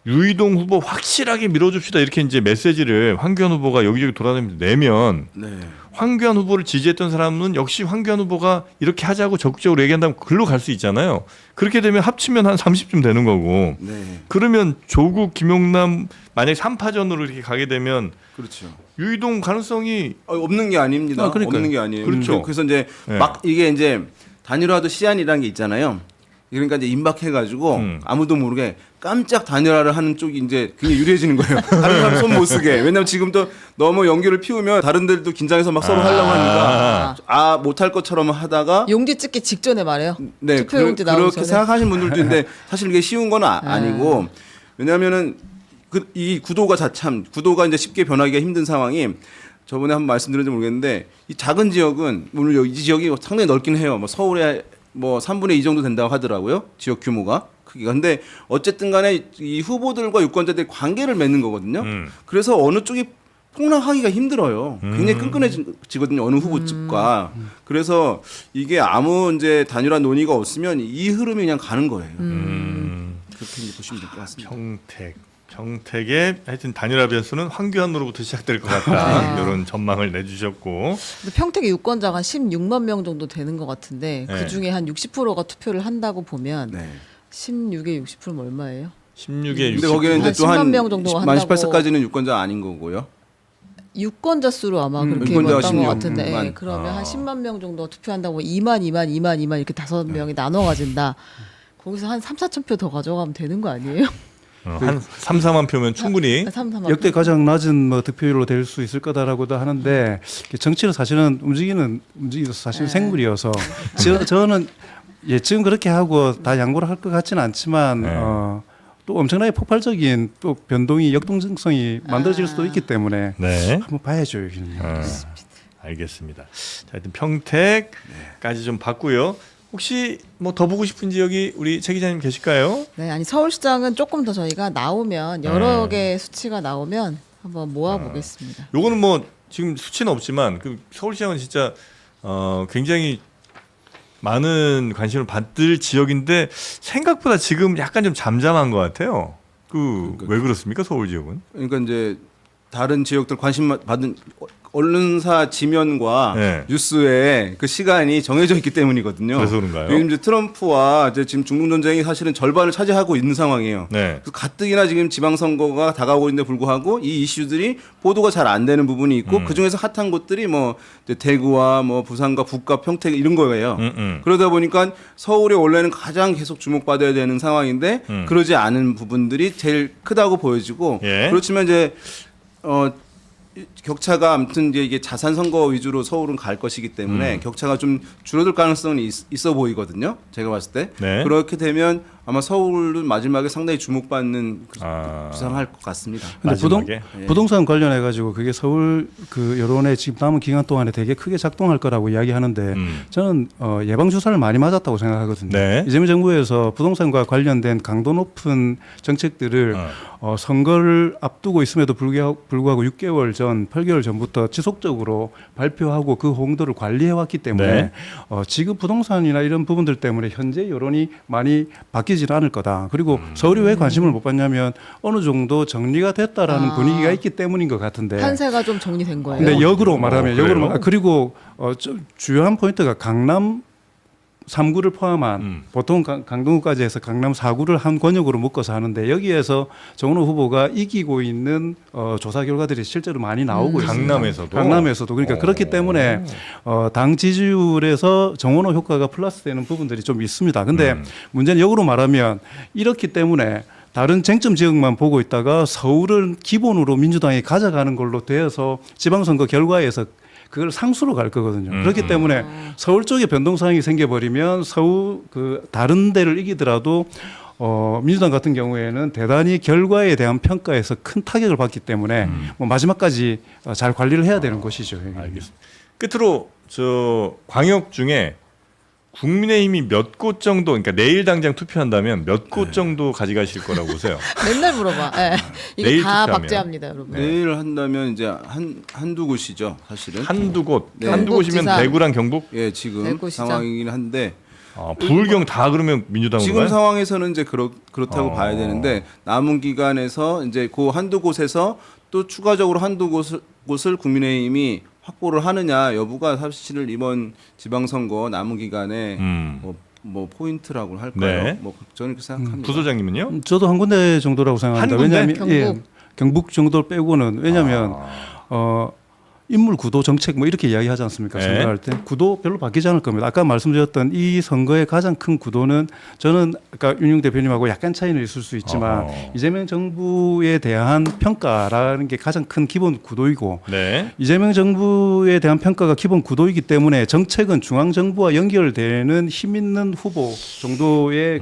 유이동 후보 확실하게 밀어줍시다 이렇게 이제 메시지를 황교안 후보가 여기저기 돌아다니면서 내면 네. 황교안 후보를 지지했던 사람은 역시 황교안 후보가 이렇게 하자고 적극적으로 얘기한다면 글로 갈 수 있잖아요. 그렇게 되면 합치면 한 30쯤 되는 거고. 네. 그러면 조국, 김용남 만약에 3파전으로 이렇게 가게 되면 그렇죠. 유이동 가능성이 없는 게 아닙니다. 그러니까요. 없는 게 아니에요. 그렇죠. 그래서 이제 네. 막 이게 이제 단일화도 시안이라는 게 있잖아요. 그러니까 이제 임박해가지고 아무도 모르게 깜짝 단일화를 하는 쪽이 이제 굉장히 유리해지는 거예요. 다른 사람 손 못 쓰게. 왜냐면 지금도 너무 연기를 피우면 다른 데도 긴장해서 막 서로 하려고 하니까 못할 것처럼 하다가 용지 찍기 직전에 말해요. 네, 투표 용지 나오기 그렇게 전에. 생각하시는 분들도 있는데 사실 이게 쉬운 건 아니고 왜냐하면은 이 구도가 구도가 이제 쉽게 변하기가 힘든 상황이 저번에 한번 말씀드렸는지 모르겠는데 이 작은 지역은 물론 이 지역이 상당히 넓긴 해요. 뭐 서울에 뭐 3분의 2 정도 된다고 하더라고요. 지역 규모가 크기가. 근데 어쨌든 간에 이 후보들과 유권자들이 관계를 맺는 거거든요. 그래서 어느 쪽이 폭락하기가 힘들어요. 굉장히 끈끈해지거든요. 어느 후보 측과. 그래서 이게 아무 이제 단일화 논의가 없으면 이 흐름이 그냥 가는 거예요. 그렇게 이제 보시면 될 것 같습니다. 평택의 하여튼 단일화 변수는 황교안으로부터 시작될 것 같다. 이런 전망을 내주셨고. 근데 평택의 유권자가 16만 명 정도 되는 것 같은데 네. 그 중에 한 60%가 투표를 한다고 보면 네. 16에 60%면 얼마예요? 16에 근데 60. 거기는 이제 한 또 한 10만 명 정도가 만 한다고. 18세까지는 유권자 아닌 거고요. 유권자 수로 아마 그렇게 유권자가 봤던 것 16만. 같은데 그러면 한 10만 명 정도 투표한다고 2만 이렇게 5명이 나눠 가진다. 거기서 한 3, 4천 표 더 가져가면 되는 거 아니에요? 한 3, 4만 표면 충분히 3, 4만 역대 가장 낮은 뭐 득표율로 될 수 있을 거다라고도 하는데 정치는 사실은 움직이서 사실 생물이어서 저는 지금 그렇게 하고 다 양보를 할 것 같지는 않지만 또 엄청나게 폭발적인 또 변동이 역동성이 만들어질 수도 있기 때문에 네. 한번 봐야죠 여기는. 알겠습니다. 자, 하여튼 평택까지 좀 봤고요. 혹시 뭐 더 보고 싶은 지역이 우리 최 기자님 계실까요? 네, 아니 서울시장은 조금 더 저희가 나오면 여러 개의 수치가 나오면 한번 모아 보겠습니다. 요거는 뭐 지금 수치는 없지만 그 서울시장은 진짜 굉장히 많은 관심을 받을 지역인데 생각보다 지금 약간 좀 잠잠한 것 같아요. 왜 그렇습니까 서울 지역은? 그러니까 이제 다른 지역들 관심 받은 언론사 지면과 네. 뉴스에 그 시간이 정해져 있기 때문이거든요. 그래서 그런가요? 지금 이제 트럼프와 이제 지금 중동 전쟁이 사실은 절반을 차지하고 있는 상황이에요. 네. 그래서 가뜩이나 지금 지방선거가 다가오고 있는데 불구하고 이 이슈들이 보도가 잘 안 되는 부분이 있고 그 중에서 핫한 곳들이 뭐 이제 대구와 뭐 부산과 북과 평택 이런 거예요. 그러다 보니까 서울이 원래는 가장 계속 주목받아야 되는 상황인데 그러지 않은 부분들이 제일 크다고 보여지고 예. 그렇지만 이제 격차가 아무튼 이제 이게 자산 선거 위주로 서울은 갈 것이기 때문에 격차가 좀 줄어들 가능성이 있어 보이거든요. 제가 봤을 때 네. 그렇게 되면 아마 서울은 마지막에 상당히 주목받는 구상할 것 같습니다. 근데 마지막에? 부동산 관련해 가지고 그게 서울 그 여론에 지금 남은 기간 동안에 되게 크게 작동할 거라고 이야기하는데 저는 예방 주사를 많이 맞았다고 생각하거든요. 네. 이재명 정부에서 부동산과 관련된 강도 높은 정책들을 선거를 앞두고 있음에도 불구하고 6개월 전, 8개월 전부터 지속적으로 발표하고 그 홍도를 관리해 왔기 때문에 네. 지금 부동산이나 이런 부분들 때문에 현재 여론이 많이 바뀌지 않을 거다. 그리고 서울이 왜 관심을 못 받냐면 어느 정도 정리가 됐다라는 분위기가 있기 때문인 것 같은데. 판세가 좀 정리된 거예요. 근데 역으로 말하면 그래요? 그리고 주요한 포인트가 강남 3구를 포함한 보통 강동구까지 해서 강남 4구를 한 권역으로 묶어서 하는데 여기에서 정원호 후보가 이기고 있는 조사 결과들이 실제로 많이 나오고 있습니다. 강남에서도 그러니까 그렇기 때문에 당 지지율에서 정원호 효과가 플러스되는 부분들이 좀 있습니다. 근데 문제는 역으로 말하면 이렇기 때문에 다른 쟁점 지역만 보고 있다가 서울을 기본으로 민주당이 가져가는 걸로 되어서 지방선거 결과에서 그걸 상수로 갈 거거든요. 그렇기 때문에 서울 쪽에 변동사항이 생겨버리면 서울 그 다른 데를 이기더라도 민주당 같은 경우에는 대단히 결과에 대한 평가에서 큰 타격을 받기 때문에 뭐 마지막까지 잘 관리를 해야 되는 것이죠. 알겠습니다. 끝으로 저 광역 중에 국민의힘이 몇 곳 정도, 그러니까 내일 당장 투표한다면 몇 곳 정도 가져가실 거라고 보세요? 맨날 물어봐. 네. 이거 내일 다 투표하면. 박제합니다, 여러분. 내일 한다면 이제 한두 곳이죠, 사실은. 한두 곳, 네. 한두 곳이면 경북지사. 대구랑 경북? 예, 지금 대구시죠. 상황이긴 한데 부울경 다 그러면 민주당으로 지금 가요? 상황에서는 이제 그렇다고 봐야 되는데 남은 기간에서 이제 그 한두 곳에서 또 추가적으로 한두 곳을 국민의힘이 확보를 하느냐 여부가 사실 이번 지방선거 남은 기간에 뭐 포인트라고 할까요? 네. 뭐 저는 그렇게 생각합니다. 부소장님은요? 저도 한 군데 정도라고 생각합니다. 한 군데? 왜냐하면 경북. 경북 정도 빼고는 왜냐하면 인물 구도 정책 뭐 이렇게 이야기하지 않습니까? 네. 선거할 때 구도 별로 바뀌지 않을 겁니다. 아까 말씀드렸던 이 선거의 가장 큰 구도는 저는 아까 윤용 대표님하고 약간 차이는 있을 수 있지만 이재명 정부에 대한 평가라는 게 가장 큰 기본 구도이고 네. 이재명 정부에 대한 평가가 기본 구도이기 때문에 정책은 중앙 정부와 연결되는 힘 있는 후보 정도의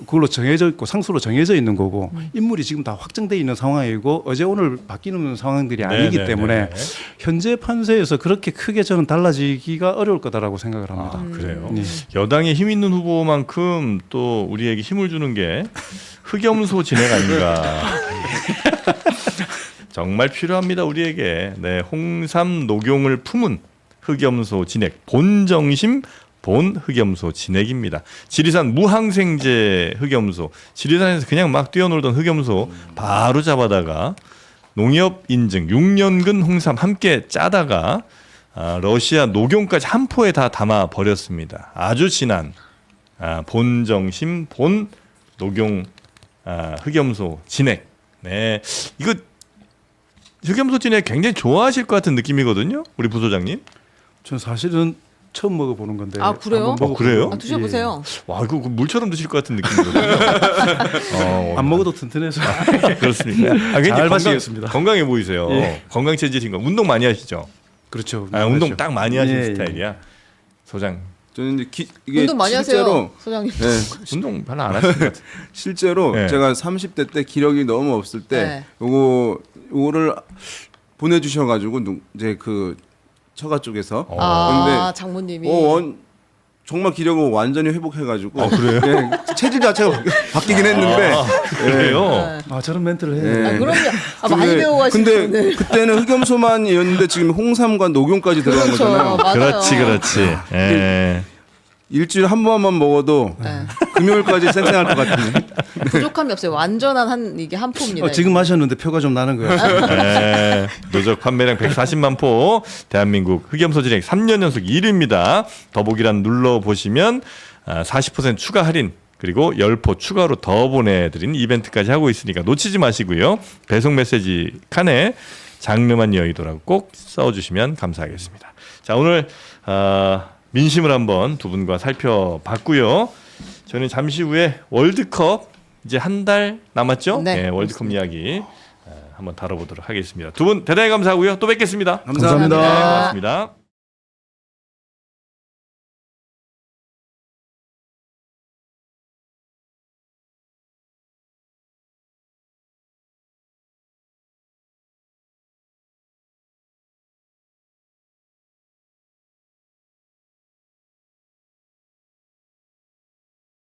그걸로 정해져 있고 상수로 정해져 있는 거고 인물이 지금 다 확정돼 있는 상황이고 어제 오늘 바뀌는 상황들이 아니기 네, 때문에 네, 네. 현재 판세에서 그렇게 크게 저는 달라지기가 어려울 거다라고 생각을 합니다. 그래요. 네. 여당에 힘 있는 후보만큼 또 우리에게 힘을 주는 게 흑염소 진행 아닌가. 정말 필요합니다 우리에게. 네, 홍삼 녹용을 품은 흑염소 진액 본정심 본 흑염소 진액입니다. 지리산 무항생제 흑염소. 지리산에서 그냥 막 뛰어놀던 흑염소 바로 잡아다가 농협 인증 6년근 홍삼 함께 짜다가 러시아 녹용까지 한 포에 다 담아 버렸습니다. 아주 진한 본정심 본 녹용 흑염소 진액. 네, 이거 흑염소 진액 굉장히 좋아하실 것 같은 느낌이거든요, 우리 부소장님. 저는 사실은 처음 먹어보는 건데. 아, 그래요? 한번 먹어보고. 그래요? 드셔보세요. 와, 이거 물처럼 드실 것 같은 느낌이거든요. 예. 안 먹어도 튼튼해서. 그렇습니까? 굉장히 잘 마시겠습니다. 건강해 보이세요. 예. 건강 체질인 거. 운동 많이 하시죠? 그렇죠. 운동 딱 많이 하시는 예, 스타일이야. 소장 저는 이제 이게 운동 많이 실제로 하세요, 소장님. 네, 운동 별로 안 하시는 것 같아요. 실제로 네. 제가 30대 때 기력이 너무 없을 때 네. 요거를 보내주셔가지고 이제 그 처가 쪽에서 아, 장모님이. 정말 기력을 완전히 회복해가지고 그래요? 네, 체질 자체가 바뀌긴 했는데 그래요? 네. 저런 멘트를 해. 네. 아, 그럼요. 많이 배워가시는 근데 분들. 그때는 흑염소만이었는데 지금 홍삼과 녹용까지 들어간 그렇죠. 거잖아요. 맞아요. 그렇지. 예. 일주일에 한 번만 먹어도 네. 금요일까지 쌩쌩할 것 같은데. 부족함이 없어요. 완전한 이게 한 포입니다. 지금 마셨는데 표가 좀 나는 거예요. 네. 누적 판매량 140만 포. 대한민국 흑염소 진액 3년 연속 1위입니다. 더보기란 눌러보시면 40% 추가 할인 그리고 10포 추가로 더 보내드린 이벤트까지 하고 있으니까 놓치지 마시고요. 배송 메시지 칸에 장르만 여의도라고 꼭 써주시면 감사하겠습니다. 자, 오늘 민심을 한번 두 분과 살펴봤고요. 저는 잠시 후에 월드컵 이제 한 달 남았죠? 네, 월드컵 이야기 한번 다뤄보도록 하겠습니다. 두 분 대단히 감사하고요. 또 뵙겠습니다. 감사합니다. 네, 고맙습니다.